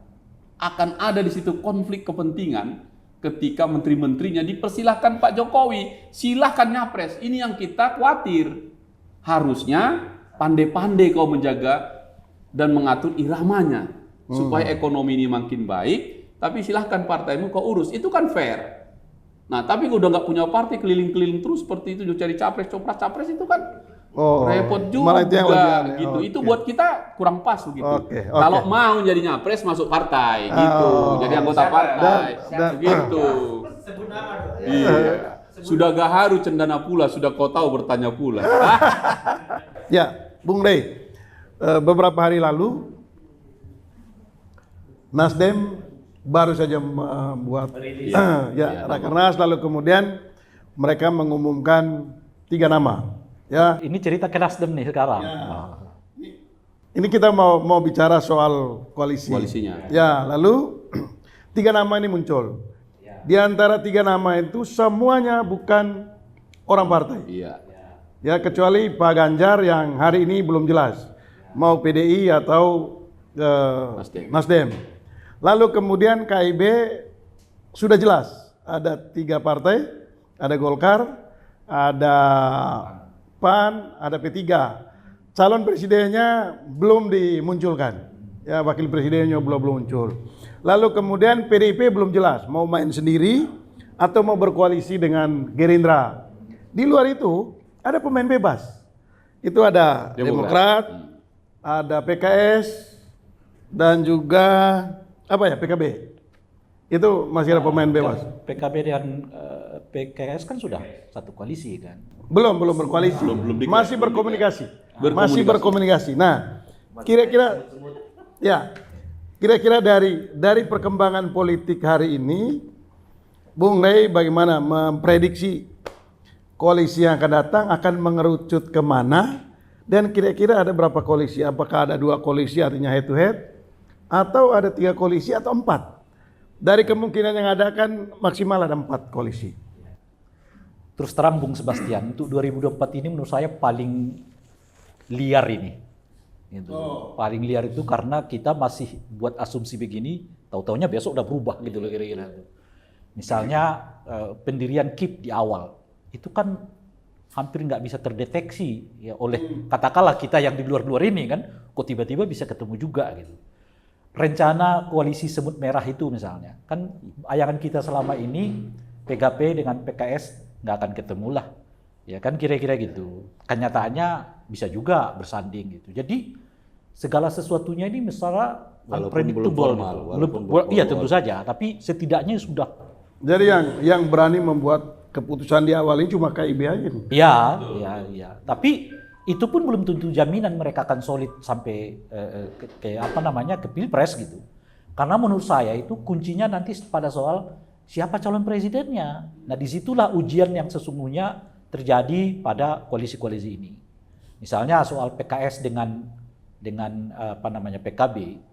Akan ada di situ konflik kepentingan. Ketika menteri-menterinya dipersilahkan Pak Jokowi. Silahkan nyapres. Ini yang kita khawatir. Harusnya pandai-pandai kau menjaga dan mengatur iramanya supaya ekonomi ini makin baik, tapi silahkan partaimu kau urus, itu kan fair. Nah, tapi udah nggak punya partai keliling-keliling terus seperti itu, cari capres itu kan repot juga itu yang gitu. Itu buat kita kurang pas begitu. Kalau mau jadi nyapres masuk partai gitu, jadi anggota partai gitu. Iya. Sudah gaharu cendana pula, sudah kau tahu bertanya pula. Ya, Bung Ray, beberapa hari lalu Nasdem baru saja membuat Rakernas, lalu kemudian mereka mengumumkan 3 nama. Ya. Ini cerita ke Nasdem nih sekarang. Ini kita mau bicara soal koalisinya. Ya, lalu 3 nama ini muncul. Di antara 3 nama itu semuanya bukan orang partai. Iya. Ya, kecuali Pak Ganjar yang hari ini belum jelas mau PDI atau Nasdem. Lalu kemudian KIB sudah jelas ada 3 partai, ada Golkar, ada PAN, ada P3. Calon presidennya belum dimunculkan. Ya, wakil presidennya belum muncul. Lalu kemudian PDIP belum jelas mau main sendiri atau mau berkoalisi dengan Gerindra. Di luar itu ada pemain bebas. Itu ada Demokrat, ada PKS, dan juga PKB. Itu masih ada pemain bebas. PKB dan PKS kan sudah satu koalisi kan. Belum berkoalisi. Belum diklat. Masih berkomunikasi. Berkomunikasi. Masih berkomunikasi. Nah, kira-kira dari perkembangan politik hari ini, Bung Rey bagaimana memprediksi koalisi yang akan datang akan mengerucut kemana, dan kira-kira ada berapa koalisi? Apakah ada 2 koalisi artinya head to head, atau ada 3 koalisi atau 4? Dari kemungkinan yang ada kan maksimal ada 4 koalisi. Terus terang Bung Sebastian, untuk 2024 ini menurut saya paling liar ini. Gitu. Paling liar itu karena kita masih buat asumsi begini, tahu-taunya besok udah berubah gitu loh kira-kira. Misalnya pendirian KIP di awal, itu kan hampir nggak bisa terdeteksi ya oleh katakanlah kita yang di luar-luar ini kan, kok tiba-tiba bisa ketemu juga gitu. Rencana koalisi semut merah itu misalnya, kan bayangan kita selama ini PKB dengan PKS nggak akan ketemu lah, ya kan kira-kira gitu. Kenyataannya bisa juga bersanding gitu. Jadi segala sesuatunya ini misalnya unpredictable. Iya tentu saja, tapi setidaknya sudah. Jadi yang berani membuat keputusan di awal ini cuma KIB aja nih. Iya. Tapi itu pun belum tentu jaminan mereka akan solid sampai ke Pilpres gitu. Karena menurut saya itu kuncinya nanti pada soal siapa calon presidennya. Nah disitulah ujian yang sesungguhnya terjadi pada koalisi-koalisi ini. Misalnya soal PKS dengan PKB.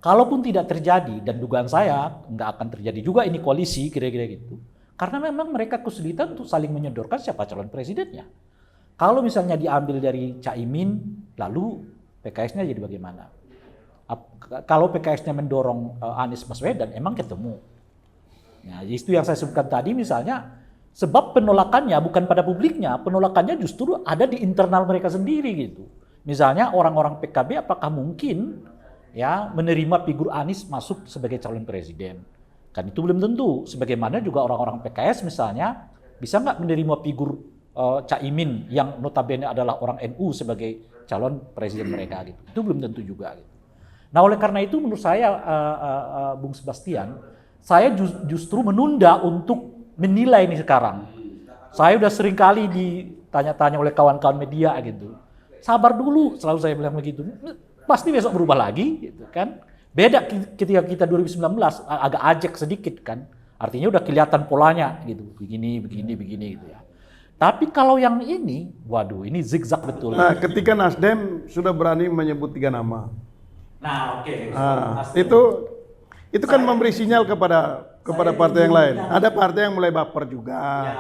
Kalaupun tidak terjadi, dan dugaan saya nggak akan terjadi juga ini koalisi kira-kira gitu. Karena memang mereka kesulitan untuk saling menyodorkan siapa calon presidennya. Kalau misalnya diambil dari Caimin, lalu PKS-nya jadi bagaimana? Kalau PKS-nya mendorong Anies Baswedan, emang ketemu. Nah, itu yang saya sebutkan tadi misalnya, sebab penolakannya bukan pada publiknya, penolakannya justru ada di internal mereka sendiri gitu. Misalnya orang-orang PKB apakah mungkin ya menerima figur Anies masuk sebagai calon presiden? Kan itu belum tentu. Sebagaimana juga orang-orang PKS misalnya bisa nggak menerima figur Caimin yang notabene adalah orang NU sebagai calon presiden mereka gitu. Itu belum tentu juga gitu. Nah oleh karena itu menurut saya Bung Sebastian, saya justru menunda untuk menilai ini sekarang. Saya udah sering kali ditanya-tanya oleh kawan-kawan media gitu. Sabar dulu, selalu saya bilang begitu. Pasti besok berubah lagi gitu kan. Beda ketika kita 2019 agak ajek sedikit kan. Artinya udah kelihatan polanya gitu. Begini gitu ya. Tapi kalau yang ini, waduh ini zigzag betul. Nah, ketika Nasdem sudah berani menyebut 3 nama. Nah, oke. Itu kan memberi sinyal kepada partai yang lain. Ada partai yang mulai baper juga. Ya.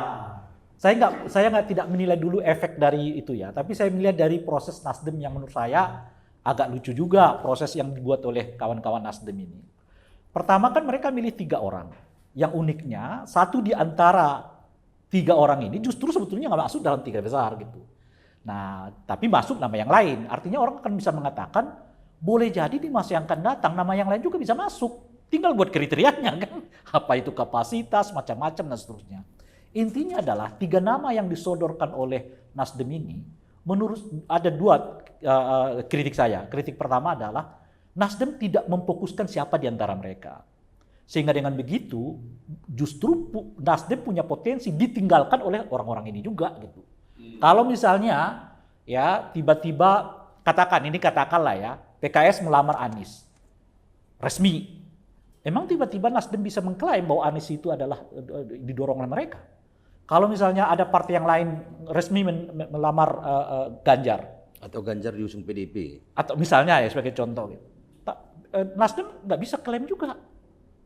Saya tidak menilai dulu efek dari itu ya, tapi saya melihat dari proses Nasdem yang menurut saya agak lucu juga proses yang dibuat oleh kawan-kawan Nasdem ini. Pertama kan mereka milih 3 orang. Yang uniknya satu di antara 3 orang ini justru sebetulnya nggak masuk dalam 3 besar gitu. Nah, tapi masuk nama yang lain. Artinya orang akan bisa mengatakan boleh jadi di masa yang akan datang nama yang lain juga bisa masuk. Tinggal buat kriterianya kan. Apa itu kapasitas, macam-macam dan seterusnya. Intinya adalah 3 nama yang disodorkan oleh Nasdem ini, menurut ada 2 kritik saya. Kritik pertama adalah Nasdem tidak memfokuskan siapa di antara mereka. Sehingga dengan begitu justru Nasdem punya potensi ditinggalkan oleh orang-orang ini juga gitu. Kalau misalnya ya tiba-tiba katakanlah ya PKS melamar Anies resmi. Emang tiba-tiba Nasdem bisa mengklaim bahwa Anies itu adalah didorong oleh mereka? Kalau misalnya ada partai yang lain resmi melamar Ganjar. Atau Ganjar diusung PDIP. Atau misalnya ya sebagai contoh. Gitu. Nasdem nggak bisa klaim juga.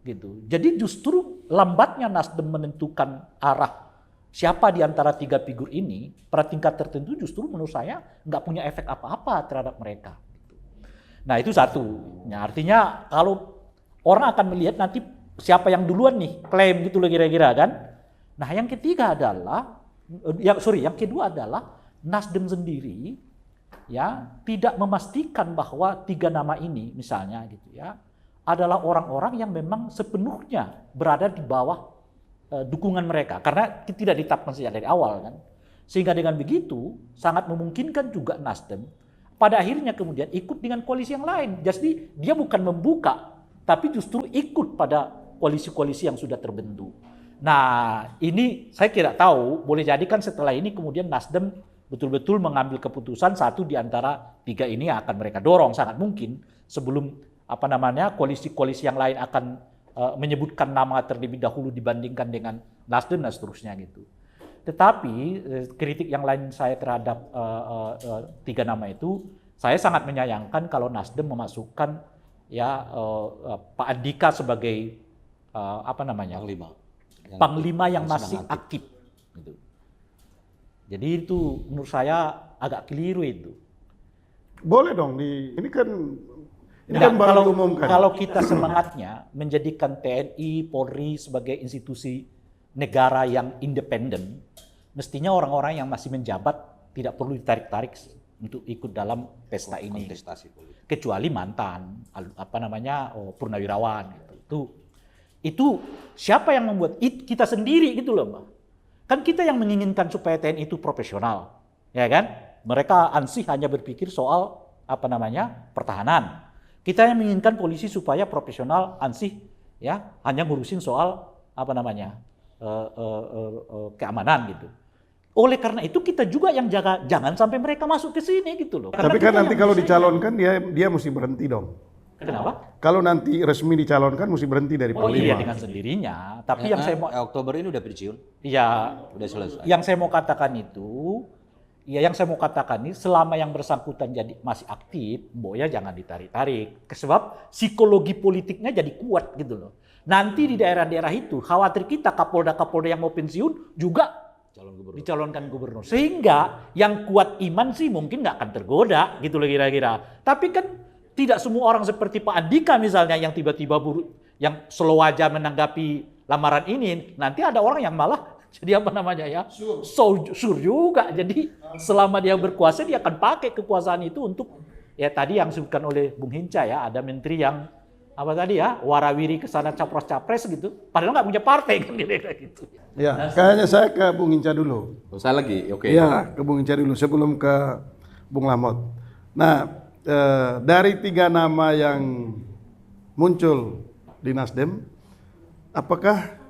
Gitu. Jadi justru lambatnya Nasdem menentukan arah siapa di antara 3 figur ini pada tingkat tertentu justru menurut saya nggak punya efek apa-apa terhadap mereka. Gitu. Nah itu satu. Nah, artinya kalau orang akan melihat nanti siapa yang duluan nih klaim gitu loh kira-kira kan. Nah yang ketiga adalah, yang kedua adalah Nasdem sendiri ya tidak memastikan bahwa 3 nama ini misalnya gitu ya adalah orang-orang yang memang sepenuhnya berada di bawah dukungan mereka karena tidak ditetapkan sejak dari awal kan. Sehingga dengan begitu sangat memungkinkan juga Nasdem pada akhirnya kemudian ikut dengan koalisi yang lain. Jadi dia bukan membuka tapi justru ikut pada koalisi-koalisi yang sudah terbentuk. Nah, ini saya tidak tahu, boleh jadi kan setelah ini kemudian Nasdem betul-betul mengambil keputusan satu di antara tiga ini akan mereka dorong, sangat mungkin sebelum koalisi-koalisi yang lain akan menyebutkan nama terlebih dahulu dibandingkan dengan Nasdem dan seterusnya gitu. Tetapi kritik yang lain saya terhadap tiga nama itu, saya sangat menyayangkan kalau Nasdem memasukkan Pak Andika sebagai Panglima yang masih aktif. Gitu. Jadi itu menurut saya agak keliru itu. Boleh dong ini kan baru diumumkan. Kalau kita semangatnya menjadikan TNI, Polri sebagai institusi negara yang independen, mestinya orang-orang yang masih menjabat tidak perlu ditarik-tarik untuk ikut dalam pesta ini. Kontestasi politik. Kecuali mantan, purnawirawan gitu. Itu siapa yang membuat? Kita sendiri gitu loh, Mbak. Kan kita yang menginginkan supaya TNI itu profesional, ya kan? Mereka ansih hanya berpikir soal pertahanan. Kita yang menginginkan polisi supaya profesional, ansih ya hanya ngurusin soal keamanan gitu. Oleh karena itu kita juga yang jaga jangan sampai mereka masuk ke sini gitu loh. Tapi kan nanti kalau dicalonkan dia mesti berhenti dong. Kenapa? Kalau nanti resmi dicalonkan mesti berhenti dari Panglima. Iya dengan sendirinya. Tapi yang saya mau Oktober ini udah pensiun. Iya, Udah selesai. yang saya mau katakan ini selama yang bersangkutan jadi masih aktif, Boya jangan ditarik-tarik. Sebab psikologi politiknya jadi kuat gitu loh. Nanti di daerah-daerah itu khawatir kita Kapolda-Kapolda yang mau pensiun juga dicalonkan gubernur. Sehingga yang kuat iman sih mungkin nggak akan tergoda gitu loh kira-kira. Tapi kan tidak semua orang seperti Pak Andika misalnya yang tiba-tiba yang slow aja menanggapi lamaran ini, nanti ada orang yang malah jadi sur juga. Jadi selama dia berkuasa dia akan pakai kekuasaan itu untuk tadi yang disebutkan oleh Bung Hinca ada menteri yang warawiri kesana capres-capres gitu, padahal nggak punya partai kan gitu. Ya, kayaknya saya ke Bung Hinca dulu. Saya lagi, oke. Ya, ke Bung Hinca dulu sebelum ke Bung Lamot. Nah, dari tiga nama yang muncul di Nasdem, apakah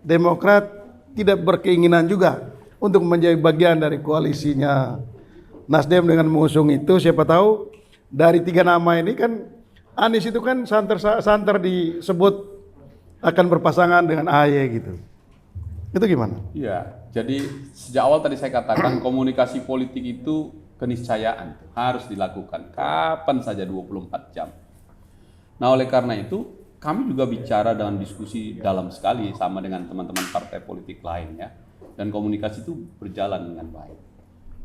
Demokrat tidak berkeinginan juga untuk menjadi bagian dari koalisinya Nasdem dengan mengusung itu? Siapa tahu dari tiga nama ini kan Anies itu kan santer disebut akan berpasangan dengan AHY gitu. Itu gimana? Iya, jadi sejak awal tadi saya katakan komunikasi politik itu keniscayaan harus dilakukan kapan saja 24 jam. Nah, oleh karena itu kami juga bicara dengan diskusi dalam sekali sama dengan teman-teman partai politik lain ya. Dan komunikasi itu berjalan dengan baik.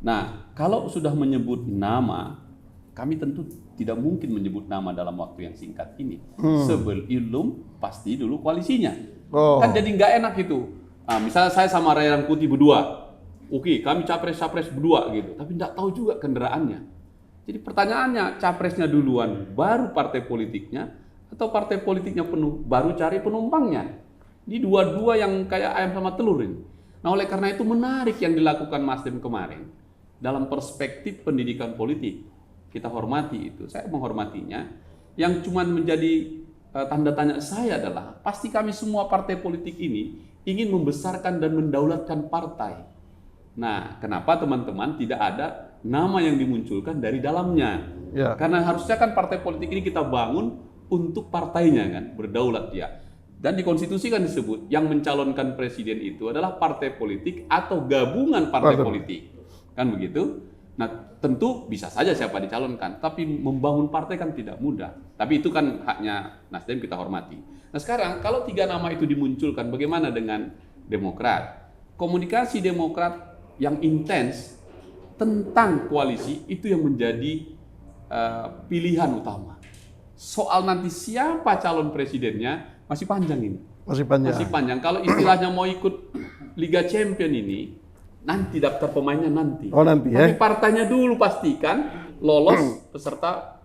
Nah, kalau sudah menyebut nama, kami tentu tidak mungkin menyebut nama dalam waktu yang singkat ini. Sebelum pasti dulu koalisinya. Kan jadi nggak enak itu. Nah, misalnya saya sama Ray Rangkuti berdua. Oke, kami capres-capres berdua gitu, tapi tidak tahu juga kendaraannya. Jadi pertanyaannya, capresnya duluan, baru partai politiknya, atau partai politiknya penuh, baru cari penumpangnya. Di dua-dua yang kayak ayam sama telur ini. Nah, oleh karena itu menarik yang dilakukan Nasdem kemarin dalam perspektif pendidikan politik. Kita hormati itu, saya menghormatinya. Yang cuma menjadi tanda tanya saya adalah, pasti kami semua partai politik ini ingin membesarkan dan mendaulatkan partai. Nah, kenapa teman-teman tidak ada nama yang dimunculkan dari dalamnya? Ya. Karena harusnya kan partai politik ini kita bangun untuk partainya kan, berdaulat dia. Dan di konstitusi kan disebut yang mencalonkan presiden itu adalah partai politik atau gabungan partai politik. Kan begitu? Nah, tentu bisa saja siapa dicalonkan, tapi membangun partai kan tidak mudah. Tapi itu kan haknya Nasdem, kita hormati. Nah, sekarang kalau tiga nama itu dimunculkan, bagaimana dengan Demokrat? Komunikasi Demokrat yang intens tentang koalisi itu yang menjadi pilihan utama. Soal nanti siapa calon presidennya masih panjang ini. Masih panjang. Kalau istilahnya mau ikut Liga Champion ini, nanti daftar pemainnya nanti. Tapi partainya dulu pastikan lolos peserta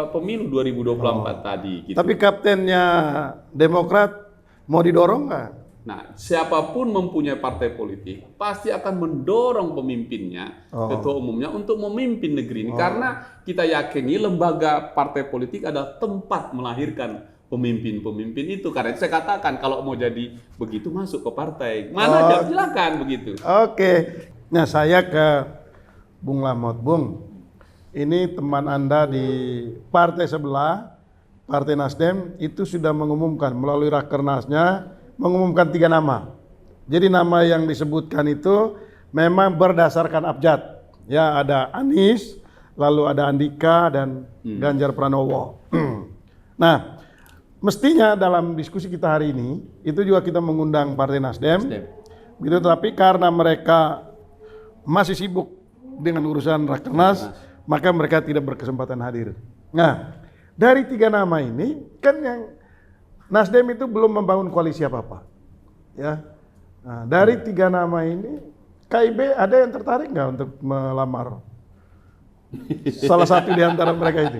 pemilu 2024 tadi. Gitu. Tapi kaptennya Demokrat mau didorong nggak? Nah, siapapun mempunyai partai politik pasti akan mendorong pemimpinnya, ketua umumnya untuk memimpin negeri ini. Karena kita yakini lembaga partai politik adalah tempat melahirkan pemimpin-pemimpin itu. Karena itu saya katakan kalau mau jadi begitu masuk ke partai. Mana silakan begitu. Oke. Nah, saya ke Bung Lamot. Bung, ini teman Anda di partai sebelah, Partai Nasdem, itu sudah mengumumkan melalui Rakernasnya, mengumumkan 3 nama. Jadi nama yang disebutkan itu memang berdasarkan abjad. Ya, ada Anies, lalu ada Andika dan Ganjar Pranowo. Nah, mestinya dalam diskusi kita hari ini itu juga kita mengundang Partai Nasdem. Begitu, tapi karena mereka masih sibuk dengan urusan Rakernas, maka mereka tidak berkesempatan hadir. Nah, dari 3 nama ini kan yang Nasdem itu belum membangun koalisi apa-apa. Ya. Nah, dari 3 nama ini KIB ada yang tertarik nggak untuk melamar salah satu di antara mereka itu?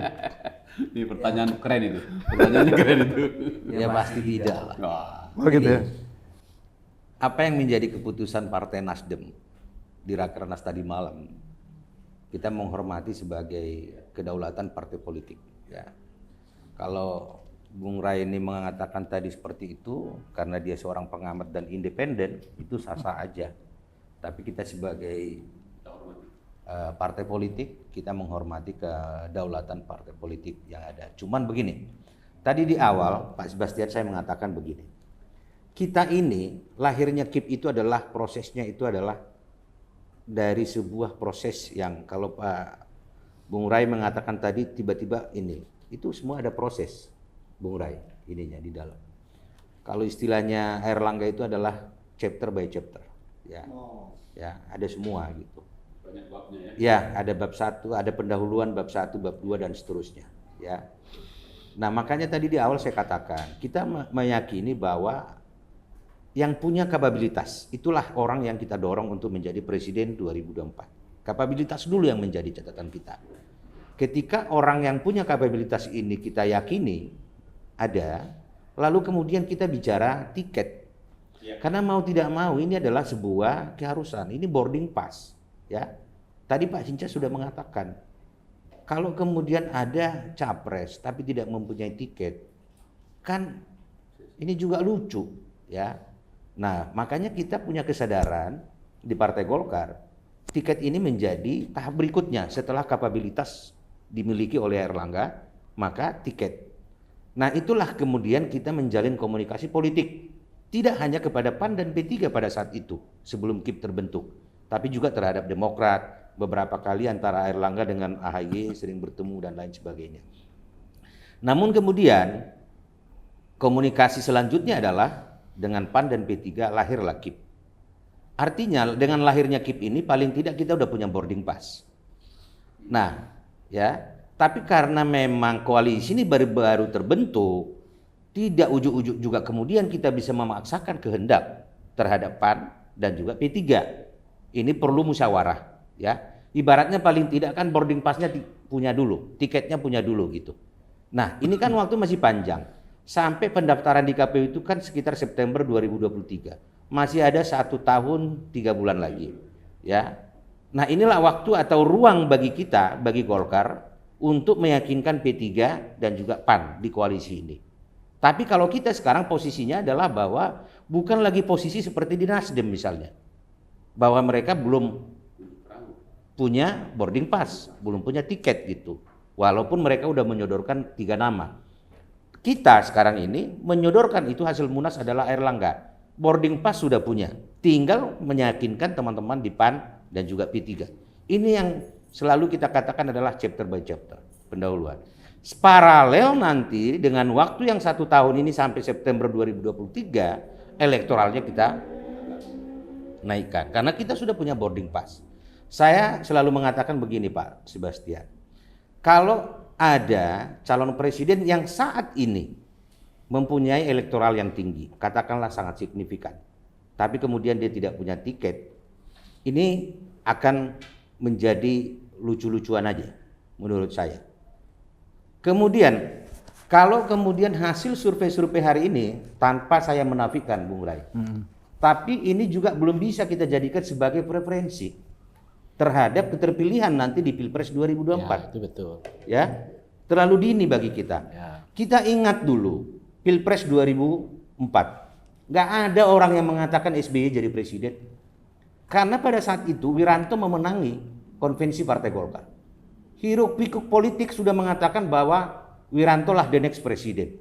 Ini pertanyaan keren itu. Pertanyaannya keren itu. Ya pasti tidak lah. Oh gitu ya. Apa yang menjadi keputusan Partai Nasdem di Rakernas tadi malam, kita menghormati sebagai kedaulatan partai politik. Ya. Kalau Bung Rai ini mengatakan tadi seperti itu karena dia seorang pengamat dan independen, itu sah-sah aja. Tapi kita sebagai partai politik, kita menghormati kedaulatan partai politik yang ada. Cuman begini, tadi di awal Pak Sebastian saya mengatakan begini, kita ini lahirnya KIP itu adalah prosesnya itu adalah dari sebuah proses yang kalau Pak Bung Rai mengatakan tadi tiba-tiba ini, itu semua ada proses Bung Rai ininya di dalam. Kalau istilahnya Airlangga itu adalah chapter by chapter, ya, ya ada semua gitu. Banyak babnya ya. Ya, ada bab 1, ada pendahuluan bab 1, bab 2 dan seterusnya, ya. Nah, makanya tadi di awal saya katakan, kita meyakini bahwa yang punya kapabilitas itulah orang yang kita dorong untuk menjadi presiden 2024. Kapabilitas dulu yang menjadi catatan kita. Ketika orang yang punya kapabilitas ini kita yakini ada, lalu kemudian kita bicara tiket. Karena mau tidak mau ini adalah sebuah keharusan, ini boarding pass. Ya, tadi Pak Hinca sudah mengatakan, kalau kemudian ada capres tapi tidak mempunyai tiket, kan ini juga lucu, ya. Nah, makanya kita punya kesadaran di Partai Golkar, tiket ini menjadi tahap berikutnya setelah kapabilitas dimiliki oleh Airlangga, maka tiket. Nah, itulah kemudian kita menjalin komunikasi politik, tidak hanya kepada PAN dan P3 pada saat itu sebelum KIP terbentuk, tapi juga terhadap Demokrat. Beberapa kali antara Airlangga dengan AHY sering bertemu dan lain sebagainya. Namun kemudian komunikasi selanjutnya adalah dengan PAN dan P3 lahirlah KIP. Artinya dengan lahirnya KIP ini paling tidak kita udah punya boarding pass. Nah, ya, tapi karena memang koalisi ini baru-baru terbentuk, tidak ujuk-ujuk juga kemudian kita bisa memaksakan kehendak terhadap PAN dan juga P3. Ini perlu musyawarah, ya. Ibaratnya paling tidak kan boarding pass-nya punya dulu, tiketnya punya dulu gitu. Nah, ini kan waktu masih panjang. Sampai pendaftaran di KPU itu kan sekitar September 2023. Masih ada 1 tahun 3 bulan lagi, ya. Nah, inilah waktu atau ruang bagi kita, bagi Golkar untuk meyakinkan P3 dan juga PAN di koalisi ini. Tapi kalau kita sekarang posisinya adalah bahwa bukan lagi posisi seperti di Nasdem misalnya. Bahwa mereka belum punya boarding pass, belum punya tiket gitu. Walaupun mereka udah menyodorkan 3 nama. Kita sekarang ini menyodorkan itu hasil Munas adalah Airlangga. Boarding pass sudah punya. Tinggal meyakinkan teman-teman di PAN dan juga P3. Ini yang selalu kita katakan adalah chapter by chapter, pendahuluan. Paralel nanti dengan waktu yang 1 tahun ini sampai September 2023, elektoralnya kita naikkan. Karena kita sudah punya boarding pass. Saya selalu mengatakan begini Pak Sebastian, kalau ada calon presiden yang saat ini mempunyai elektoral yang tinggi, katakanlah sangat signifikan, tapi kemudian dia tidak punya tiket, ini akan menjadi lucu-lucuan aja menurut saya. Kemudian kalau kemudian hasil survei-survei hari ini, tanpa saya menafikan Bung Rai, tapi ini juga belum bisa kita jadikan sebagai preferensi terhadap keterpilihan nanti di Pilpres 2024. Ya, itu betul. Ya, terlalu dini bagi kita. Ya. Kita ingat dulu Pilpres 2004. Nggak ada orang yang mengatakan SBY jadi presiden. Karena pada saat itu Wiranto memenangi konvensi Partai Golkar. Hiruk pikuk politik sudah mengatakan bahwa Wiranto lah the next presiden.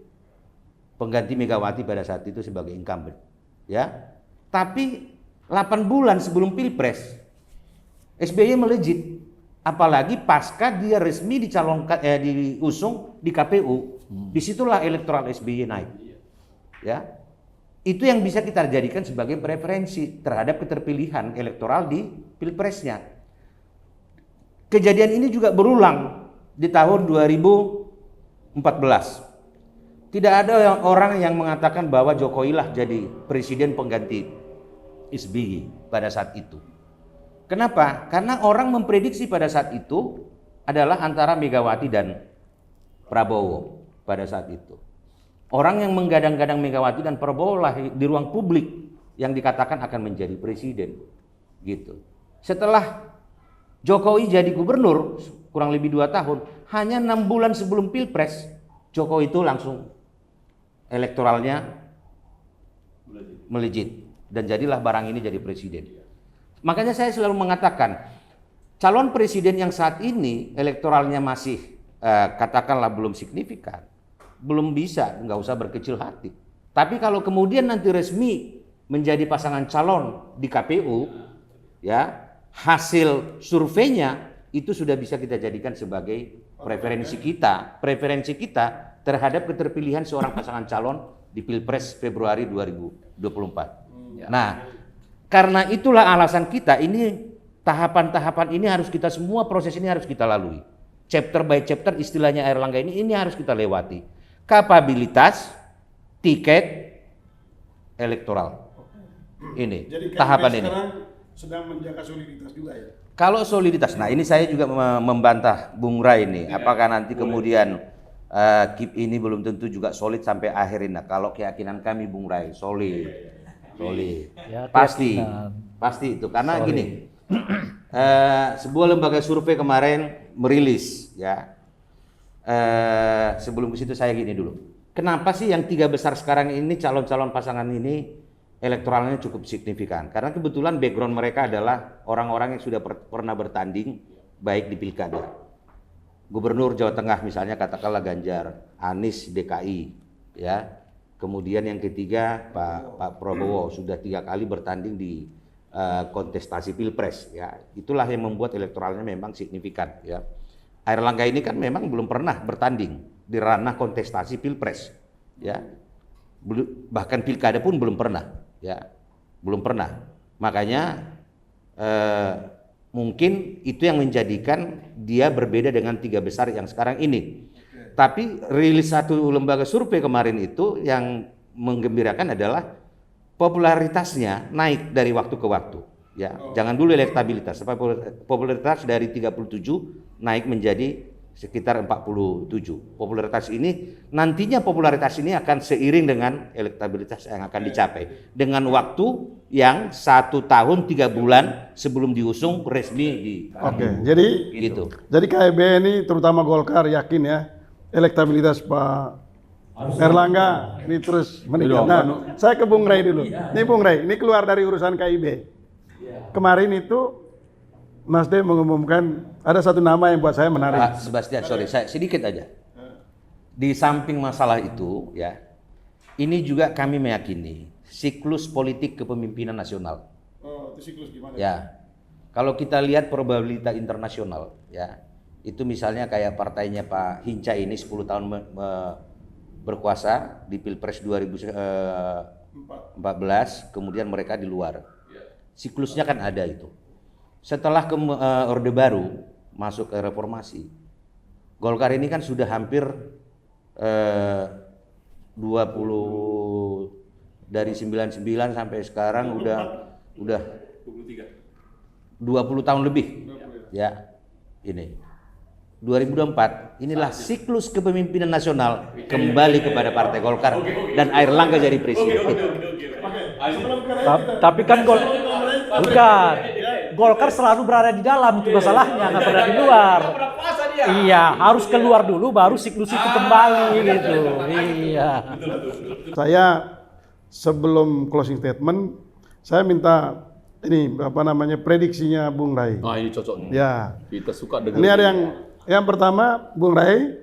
Pengganti Megawati pada saat itu sebagai incumbent. Ya. Tapi 8 bulan sebelum Pilpres SBY melejit. Apalagi pasca dia resmi dicalonkan diusung di KPU. Disitulah elektoral SBY naik. Ya. Itu yang bisa kita jadikan sebagai preferensi terhadap keterpilihan elektoral di Pilpresnya. Kejadian ini juga berulang di tahun 2014. Tidak ada orang yang mengatakan bahwa Jokowi lah jadi presiden pengganti SBY pada saat itu. Kenapa? Karena orang memprediksi pada saat itu adalah antara Megawati dan Prabowo pada saat itu. Orang yang menggadang-gadang Megawati dan Prabowo lah di ruang publik yang dikatakan akan menjadi presiden. Gitu. Setelah Jokowi jadi gubernur kurang lebih 2 tahun, hanya 6 bulan sebelum Pilpres, Jokowi itu langsung elektoralnya melejit dan jadilah barang ini jadi presiden. Makanya saya selalu mengatakan calon presiden yang saat ini elektoralnya masih katakanlah belum signifikan, belum bisa, nggak usah berkecil hati. Tapi kalau kemudian nanti resmi menjadi pasangan calon di KPU, ya hasil surveinya itu sudah bisa kita jadikan sebagai preferensi kita terhadap keterpilihan seorang pasangan calon di Pilpres Februari 2024. Nah, karena itulah alasan kita ini tahapan-tahapan ini harus kita semua proses ini harus kita lalui. Chapter by chapter istilahnya Airlangga ini harus kita lewati. Kapabilitas, tiket, elektoral. Ini Jadi tahapan ini. sekarang sedang menjaga soliditas juga ya. Kalau soliditas, nah ini saya juga membantah Bung Rai ini. Apakah nanti kemudian KIP ini belum tentu juga solid sampai akhir ini. Nah, kalau keyakinan kami Bung Rai solid. Ya, Pasti keyakinan. itu karena gini. Sebuah lembaga survei kemarin merilis ya. Sebelum ke situ saya gini dulu. Kenapa sih yang 3 besar sekarang ini calon-calon pasangan ini elektoralnya cukup signifikan? Karena kebetulan background mereka adalah orang-orang yang sudah pernah bertanding baik di pilkada. Gubernur Jawa Tengah misalnya katakanlah Ganjar, Anies DKI, ya. Kemudian yang ketiga Pak Prabowo sudah 3 kali bertanding di kontestasi Pilpres, ya. Itulah yang membuat elektoralnya memang signifikan, ya. Airlangga ini kan memang belum pernah bertanding di ranah kontestasi Pilpres, ya. Bahkan pilkada pun belum pernah, ya. Belum pernah. Makanya mungkin itu yang menjadikan dia berbeda dengan 3 besar yang sekarang ini. Tapi rilis satu lembaga survei kemarin itu yang menggembirakan adalah popularitasnya naik dari waktu ke waktu. Ya, jangan dulu elektabilitas. Popularitas dari 37 naik menjadi sekitar 47. Popularitas ini nantinya akan seiring dengan elektabilitas yang akan dicapai dengan waktu yang 1 tahun 3 bulan sebelum diusung resmi di. Oke, jadi Gitu. Jadi KIB ini terutama Golkar yakin ya elektabilitas Pak Airlangga ini terus meningkat. Nah, saya ke Bung Rai dulu. Ini Bung Rai, ini keluar dari urusan KIB. Kemarin itu Nasdem mengumumkan ada satu nama yang buat saya menarik. Pak Sebastian, sorry, saya sedikit aja. Di samping masalah itu, ya, ini juga kami meyakini siklus politik kepemimpinan nasional. Oh, itu siklus gimana? Ya, kalau kita lihat probabilitas internasional, ya, itu misalnya kayak partainya Pak Hinca ini 10 tahun berkuasa di Pilpres 2014, kemudian mereka di luar. Siklusnya kan ada itu. Setelah Orde Baru masuk ke reformasi, Golkar ini kan sudah hampir 20 dari 99 sampai sekarang udah 20 tahun lebih. Ya. Ini 2024 inilah siklus kepemimpinan nasional kembali kepada Partai Golkar dan Airlangga jadi presiden. Tapi kan bukan. Golkar selalu berada di dalam, itu masalahnya, nggak pernah di luar. Iya, harus keluar dulu baru siklus itu kembali gitu. Iya. Saya sebelum closing statement, saya minta ini apa namanya prediksinya Bung Rai. Nah, ini cocok. Ya. Kita suka dengan Ini ada yang pertama, Bung Rai.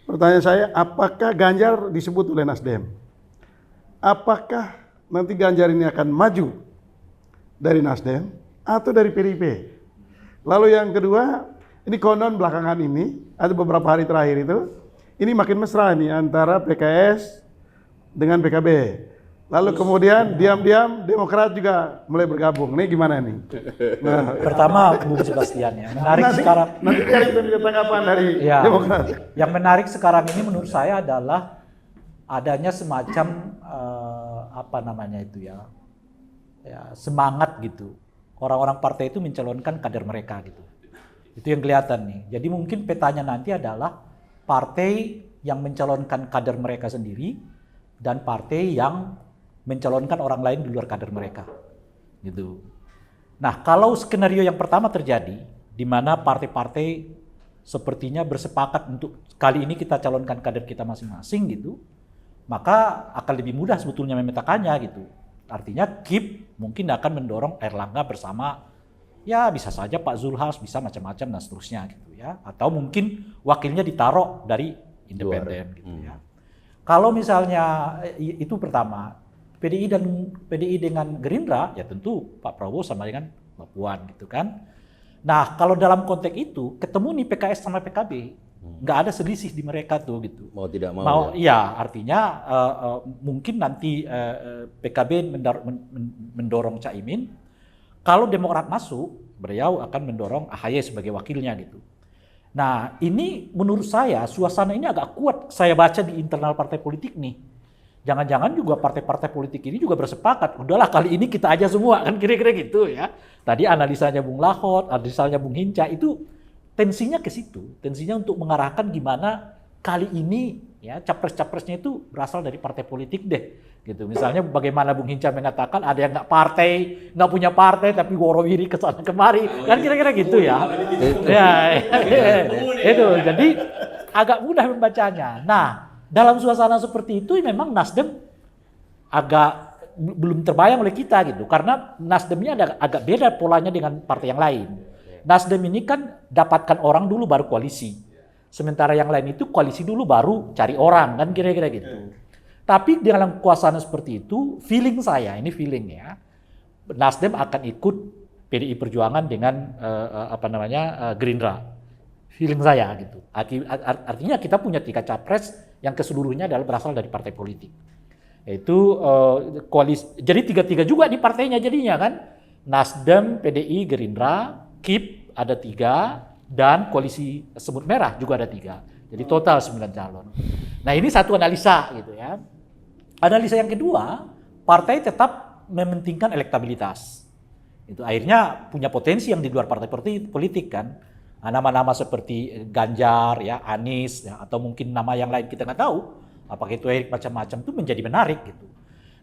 Pertanyaan saya, apakah Ganjar disebut oleh Nasdem? Apakah nanti Ganjar ini akan maju dari Nasdem atau dari PDIP? Lalu yang kedua, ini konon belakangan ini, ada beberapa hari terakhir itu, ini makin mesra nih antara PKS dengan PKB. Lalu kemudian diam-diam Demokrat juga mulai bergabung. Ini gimana nih? Nah, Pertama Bung Sebastian ya, menarik sekarang. Nanti kita minta tanggapan dari Ya, Demokrat. yang menarik sekarang ini menurut saya adalah adanya semacam apa namanya itu ya, semangat gitu. Orang-orang partai itu mencalonkan kader mereka gitu. Itu yang kelihatan nih. Jadi mungkin petanya nanti adalah partai yang mencalonkan kader mereka sendiri dan partai yang mencalonkan orang lain di luar kader mereka, gitu. Nah, kalau skenario yang pertama terjadi, di mana partai-partai sepertinya bersepakat untuk kali ini kita calonkan kader kita masing-masing, gitu, maka akan lebih mudah sebetulnya memetakannya, gitu. Artinya KIP mungkin akan mendorong Erlangga bersama, ya bisa saja Pak Zulhas, bisa macam-macam dan seterusnya, gitu ya. Atau mungkin wakilnya ditaruh dari independen, gitu ya. Kalau misalnya itu pertama. PDI dengan Gerindra, ya tentu Pak Prabowo sama dengan Mbak Puan gitu kan. Nah kalau dalam konteks itu ketemu nih PKS sama PKB, nggak ada selisih di mereka tuh gitu. Mau tidak mau. Ya artinya mungkin nanti PKB mendorong Caimin. Kalau Demokrat masuk, beliau akan mendorong AHY sebagai wakilnya gitu. Nah ini menurut saya suasana ini agak kuat saya baca di internal partai politik nih. Jangan-jangan juga partai-partai politik ini juga bersepakat, udahlah kali ini kita aja semua, kan kira-kira gitu ya. Tadi analisanya Bung Lahot, analisanya Bung Hinca, itu tensinya ke situ. Tensinya untuk mengarahkan gimana kali ini ya capres-capresnya itu berasal dari partai politik deh. Gitu. Misalnya bagaimana Bung Hinca mengatakan ada yang nggak punya partai tapi worowiri ke sana kemari, kan kira-kira gitu ya. Itu jadi agak mudah membacanya. Nah, dalam suasana seperti itu memang Nasdem agak belum terbayang oleh kita gitu. Karena Nasdemnya agak beda polanya dengan partai yang lain. Nasdem ini kan dapatkan orang dulu baru koalisi. Sementara yang lain itu koalisi dulu baru cari orang kan kira-kira gitu. Tapi dalam suasana seperti itu feeling saya, ini feeling ya. Nasdem akan ikut PDI Perjuangan dengan Gerindra. Feeling saya gitu. Artinya kita punya 3 capres yang keseluruhnya adalah berasal dari partai politik. Yaitu koalisi. Jadi 3-3 juga di partainya jadinya kan. Nasdem, PDI, Gerindra, KIP ada 3 dan koalisi Semut Merah juga ada 3. Jadi total 9 calon. Nah ini satu analisa gitu ya. Analisa yang kedua, partai tetap mementingkan elektabilitas. Itu akhirnya punya potensi yang di luar partai politik kan. Nama-nama seperti Ganjar, ya, Anies, ya, atau mungkin nama yang lain kita nggak tahu, apakah itu Erik macam-macam itu menjadi menarik gitu.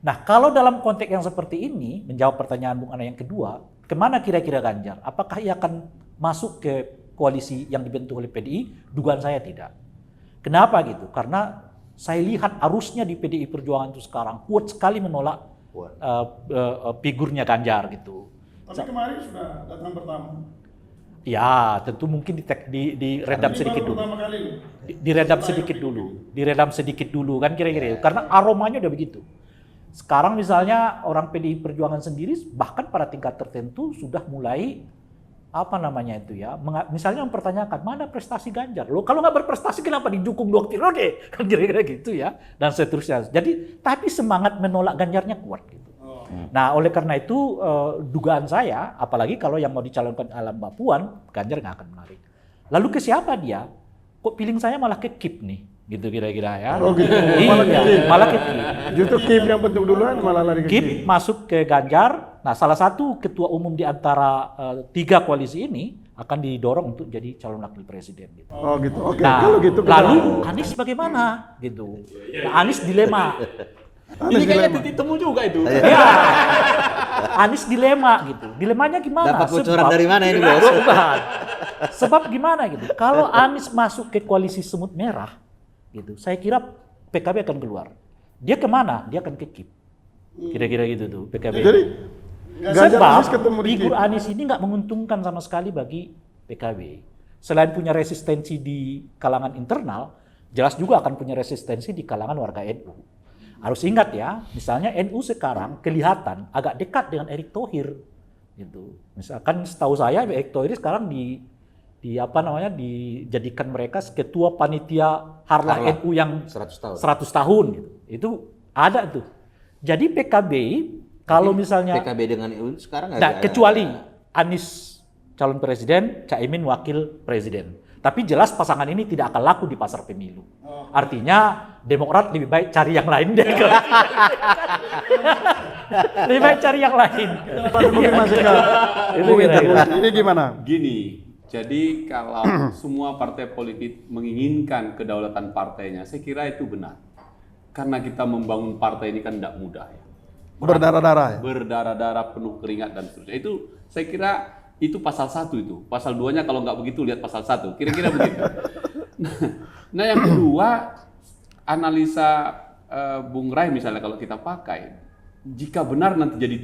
Nah kalau dalam konteks yang seperti ini, menjawab pertanyaan Bung Ana yang kedua, kemana kira-kira Ganjar? Apakah ia akan masuk ke koalisi yang dibentuk oleh PDI? Dugaan saya tidak. Kenapa gitu? Karena saya lihat arusnya di PDI Perjuangan itu sekarang kuat sekali menolak figurnya Ganjar gitu. Tapi kemarin sudah datang pertama. Ya, tentu mungkin diredam sedikit dulu. Diredam sedikit dulu kan kira-kira. Karena aromanya udah begitu. Sekarang misalnya orang PDI Perjuangan sendiri bahkan pada tingkat tertentu sudah mulai misalnya mempertanyakan mana prestasi Ganjar. Loh kalau nggak berprestasi kenapa didukung 2 periode? Kan kira-kira gitu ya. Dan seterusnya. Jadi tapi semangat menolak Ganjarnya kuat gitu. Nah, oleh karena itu dugaan saya, apalagi kalau yang mau dicalonkan alam Mbak Puan, Ganjar nggak akan menarik. Lalu ke siapa dia? Kok feeling saya malah ke KIP nih, gitu kira-kira ya. Oh gitu. Malah ke KIP. Justru KIP yang bentuk duluan malah lari ke KIP masuk ke Ganjar. Nah, salah satu ketua umum di antara 3 koalisi ini akan didorong untuk jadi calon wakil presiden. Gitu. Oh gitu. Oke. Nah, Kalau gitu. lalu Anies bagaimana? Gitu. Nah, Anies dilema. Ini kayaknya titik temu juga itu. Ya. Anies dilema gitu. Dilemanya gimana? Dapat bocoran dari mana ini, Bos? Bukan. Sebab gimana gitu? Kalau Anies masuk ke koalisi semut merah, gitu, saya kira PKB akan keluar. Dia kemana? Dia akan ke KIP. Kira-kira gitu tuh PKB. Jadi Ganjar Sebab Anies ketemu di figur KIP. Anies ini nggak menguntungkan sama sekali bagi PKB. Selain punya resistensi di kalangan internal, jelas juga akan punya resistensi di kalangan warga NU. Harus ingat ya, misalnya NU sekarang kelihatan agak dekat dengan Erick Thohir, gitu. Misalkan setahu saya Erick Thohir sekarang dijadikan mereka ketua panitia Harlah NU yang 100 tahun. 100 tahun gitu. Itu ada tuh. Jadi PKB kalau misalnya PKB dengan EU sekarang nah, kecuali Anies calon presiden, Caimin wakil presiden. Tapi jelas pasangan ini tidak akan laku di pasar pemilu. Artinya Demokrat lebih baik cari yang lain deh. Lebih baik cari yang lain. Mungkin masih ke Itu Bung Inter. kira-kira. Ini gimana? Gini, jadi kalau semua partai politik menginginkan kedaulatan partainya, saya kira itu benar. Karena kita membangun partai ini kan tidak mudah ya. Berdarah-darah ya? Berdarah-darah, penuh keringat dan seterusnya. Itu saya kira itu pasal 1 itu. Pasal 2-nya kalau nggak begitu lihat pasal 1. Kira-kira begitu. Nah yang kedua, analisa Bung Rai misalnya kalau kita pakai, jika benar nanti jadi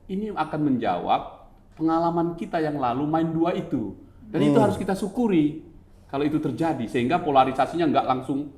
3, ini akan menjawab pengalaman kita yang lalu main 2 itu. Dan itu harus kita syukuri kalau itu terjadi. Sehingga polarisasinya nggak langsung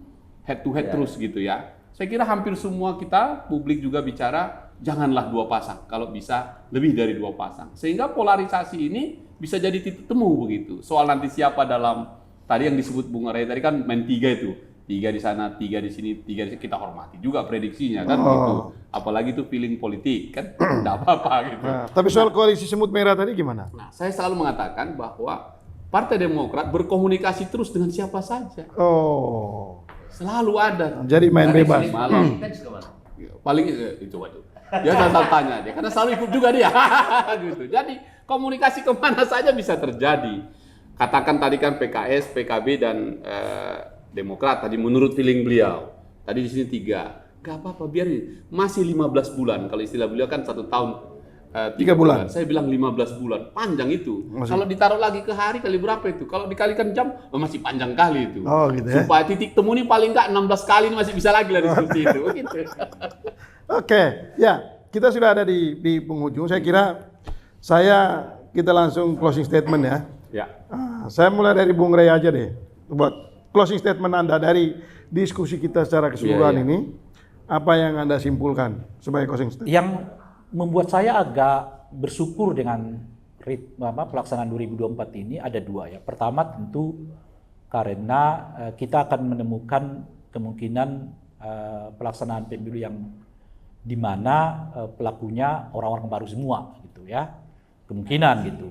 head to head terus gitu ya. Saya kira hampir semua kita, publik juga bicara, janganlah 2 pasang. Kalau bisa lebih dari 2 pasang. Sehingga polarisasi ini bisa jadi titik temu begitu. Soal nanti siapa dalam, tadi yang disebut Bung Ray tadi kan main 3 itu. 3 di sana, 3 di sini, 3 di sini. Kita hormati juga prediksinya kan gitu. Apalagi itu feeling politik kan, tidak apa-apa gitu. Nah, tapi soal koalisi semut merah tadi gimana? Nah, saya selalu mengatakan bahwa Partai Demokrat berkomunikasi terus dengan siapa saja. Oh, Selalu ada. jadi main Dari bebas. sini malam. Paling itu waduh. Dia selalu tanya dia, karena selalu ikut juga dia. Gitu. Jadi komunikasi kemana saja bisa terjadi. Katakan tadi kan PKS, PKB dan Demokrat tadi menurut feeling beliau. Tadi di sini 3. Gak apa-apa biarin. Masih 15 bulan. Kalau istilah beliau kan 1 tahun 3 bulan. Saya bilang 15 bulan. Panjang itu. Kalau ditaruh lagi ke hari kali berapa itu? Kalau dikalikan jam masih panjang kali itu. Oh, gitu ya. Supaya titik temu ini paling enggak 16 kali ini masih bisa lagi lah diskusi itu. Gitu. Oke, ya kita sudah ada di penghujung. Saya kira kita langsung closing statement ya. Ya. Saya mulai dari Bung Ray aja deh. Buat closing statement Anda dari diskusi kita secara keseluruhan ini, apa yang Anda simpulkan sebagai closing statement? Yang membuat saya agak bersyukur dengan pelaksanaan 2024 ini ada 2 ya. Pertama tentu karena kita akan menemukan kemungkinan pelaksanaan pemilu yang di mana pelakunya orang-orang baru semua gitu ya. Kemungkinan gitu.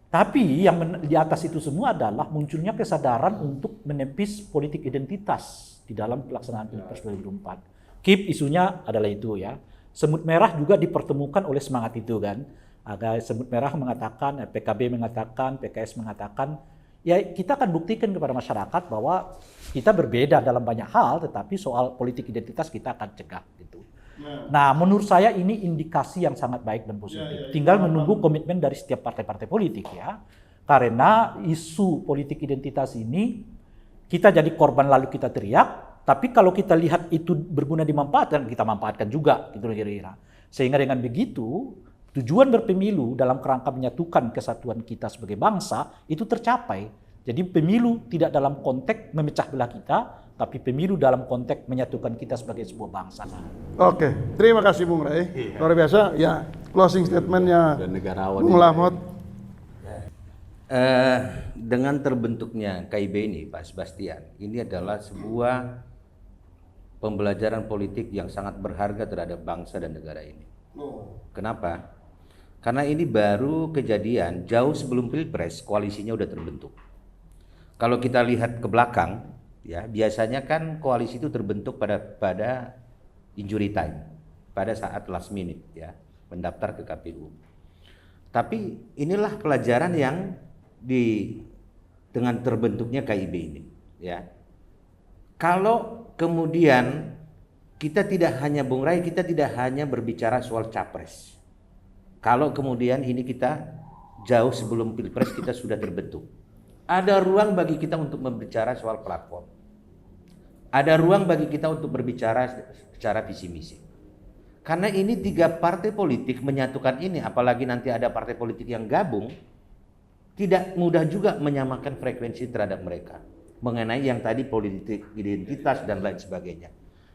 Tapi yang di atas itu semua adalah munculnya kesadaran untuk menepis politik identitas di dalam pelaksanaan Pilpres 2024. KIP isunya adalah itu ya. Semut merah juga dipertemukan oleh semangat itu kan. Ada semut merah mengatakan, PKB mengatakan, PKS mengatakan, ya kita akan buktikan kepada masyarakat bahwa kita berbeda dalam banyak hal, tetapi soal politik identitas kita akan cegah gitu. Nah, menurut saya ini indikasi yang sangat baik dan positif. Tinggal menunggu komitmen dari setiap partai-partai politik ya. Karena isu politik identitas ini kita jadi korban lalu kita teriak. Tapi kalau kita lihat itu berguna dimanfaatkan, kita manfaatkan juga, gitu kira-kira. Sehingga dengan begitu, tujuan berpemilu dalam kerangka menyatukan kesatuan kita sebagai bangsa, itu tercapai. Jadi pemilu tidak dalam konteks memecah belah kita, tapi pemilu dalam konteks menyatukan kita sebagai sebuah bangsa. Oke, terima kasih Bung Ray. Luar biasa, ya closing statementnya Dan negarawan Bung Lamot. Dengan terbentuknya KIB ini, Pak Sebastian, ini adalah sebuah pembelajaran politik yang sangat berharga terhadap bangsa dan negara ini. Kenapa? Karena ini baru kejadian jauh sebelum Pilpres, koalisinya udah terbentuk. Kalau kita lihat ke belakang, ya biasanya kan koalisi itu terbentuk pada injury time, pada saat last minute, ya mendaftar ke KPU. Tapi inilah pelajaran yang dengan terbentuknya KIB ini, ya. Kalau kemudian kita tidak hanya Bung Rai, kita tidak hanya berbicara soal capres. Kalau kemudian ini kita jauh sebelum Pilpres kita sudah terbentuk. Ada ruang bagi kita untuk berbicara soal platform. Ada ruang bagi kita untuk berbicara secara visi misi. Karena ini 3 partai politik menyatukan ini, apalagi nanti ada partai politik yang gabung, tidak mudah juga menyamakan frekuensi terhadap mereka. Mengenai yang tadi politik identitas dan lain sebagainya.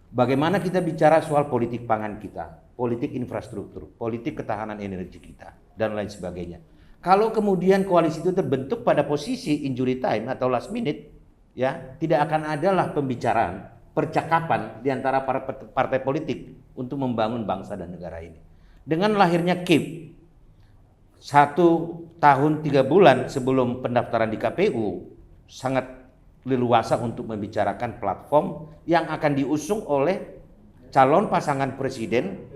Bagaimana kita bicara soal politik pangan kita, politik infrastruktur, politik ketahanan energi kita, dan lain sebagainya. Kalau kemudian koalisi itu terbentuk pada posisi injury time atau last minute, ya tidak akan adalah pembicaraan, percakapan di antara para partai politik untuk membangun bangsa dan negara ini. Dengan lahirnya KIP, 1 tahun 3 bulan sebelum pendaftaran di KPU, sangat leluasa untuk membicarakan platform yang akan diusung oleh calon pasangan presiden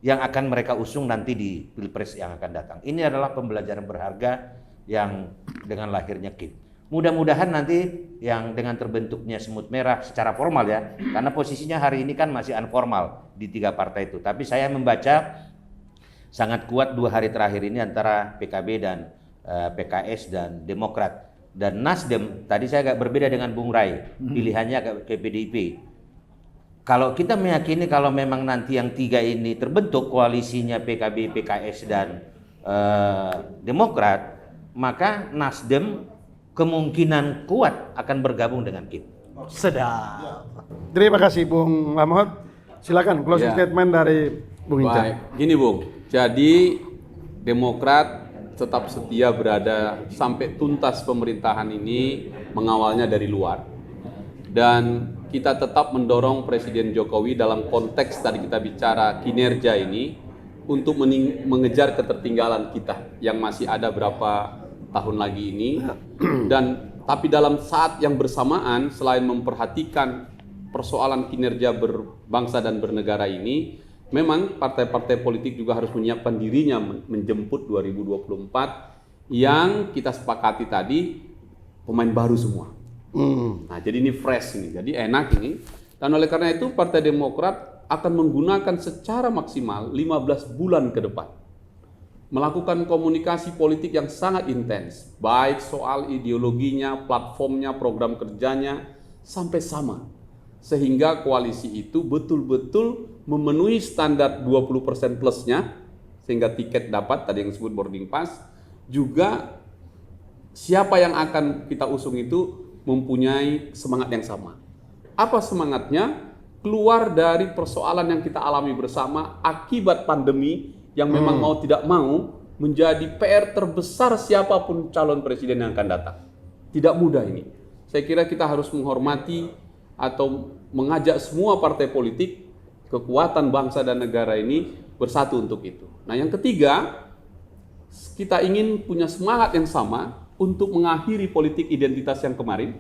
yang akan mereka usung nanti di Pilpres yang akan datang. Ini adalah pembelajaran berharga yang dengan lahirnya KIP. Mudah-mudahan nanti yang dengan terbentuknya semut merah secara formal ya, karena posisinya hari ini kan masih informal di 3 partai itu. Tapi saya membaca sangat kuat 2 hari terakhir ini antara PKB dan PKS dan Demokrat. Dan Nasdem, tadi saya agak berbeda dengan Bung Rai, pilihannya ke PDIP. Kalau kita meyakini kalau memang nanti yang 3 ini terbentuk koalisinya PKB, PKS dan Demokrat, maka Nasdem kemungkinan kuat akan bergabung dengan KIP. Sedap. Terima kasih Bung Lamhot. Silakan closing statement dari Bung Hinca. Baik, gini Bung. Jadi Demokrat tetap setia berada sampai tuntas pemerintahan ini, mengawalnya dari luar. Dan kita tetap mendorong Presiden Jokowi dalam konteks tadi kita bicara kinerja ini untuk mengejar ketertinggalan kita yang masih ada berapa tahun lagi ini. Dan tapi dalam saat yang bersamaan, selain memperhatikan persoalan kinerja berbangsa dan bernegara ini, memang partai-partai politik juga harus menyiapkan dirinya menjemput 2024 yang kita sepakati tadi pemain baru semua. Nah, jadi ini fresh ini, jadi enak ini. Dan oleh karena itu Partai Demokrat akan menggunakan secara maksimal 15 bulan ke depan melakukan komunikasi politik yang sangat intens, baik soal ideologinya, platformnya, program kerjanya, sampai sama. Sehingga koalisi itu betul-betul memenuhi standar 20% plusnya, sehingga tiket dapat, tadi yang disebut boarding pass, juga siapa yang akan kita usung itu mempunyai semangat yang sama. Apa semangatnya? Keluar dari persoalan yang kita alami bersama akibat pandemi yang memang mau tidak mau menjadi PR terbesar siapapun calon presiden yang akan datang. Tidak mudah ini. Saya kira kita harus menghormati atau mengajak semua partai politik, kekuatan bangsa dan negara ini bersatu untuk itu. Nah, yang ketiga, kita ingin punya semangat yang sama untuk mengakhiri politik identitas yang kemarin,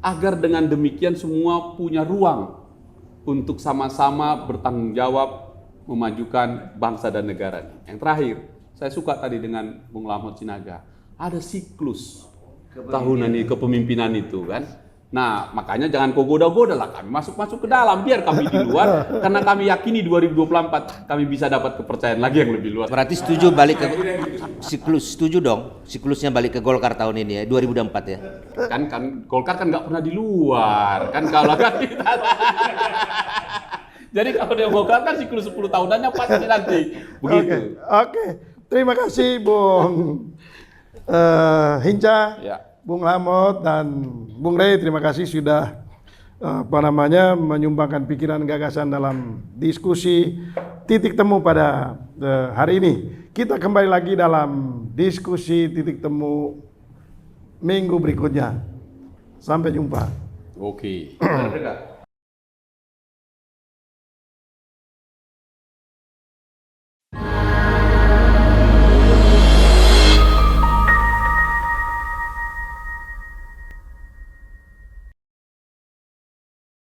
agar dengan demikian semua punya ruang untuk sama-sama bertanggung jawab memajukan bangsa dan negara. Yang terakhir, saya suka tadi dengan Bung Lamhot Sinaga, ada siklus tahunan ini kepemimpinan itu kan. Nah, makanya jangan kau goda-goda lah, kami masuk-masuk ke dalam, biar kami di luar, karena kami yakini 2024 kami bisa dapat kepercayaan lagi yang lebih luas. Berarti setuju balik ke siklus, setuju dong siklusnya balik ke Golkar tahun ini ya, 2024 ya. Kan Golkar kan nggak pernah di luar, kan kalau kan kita. Jadi kalau Demokrat kan siklus 10 tahunannya pasti nanti, begitu. Oke. Terima kasih Bung Hinca. Ya. Bung Lamhot dan Bung Rey, terima kasih sudah menyumbangkan pikiran gagasan dalam diskusi titik temu pada hari ini. Kita kembali lagi dalam diskusi titik temu minggu berikutnya. Sampai jumpa. Oke.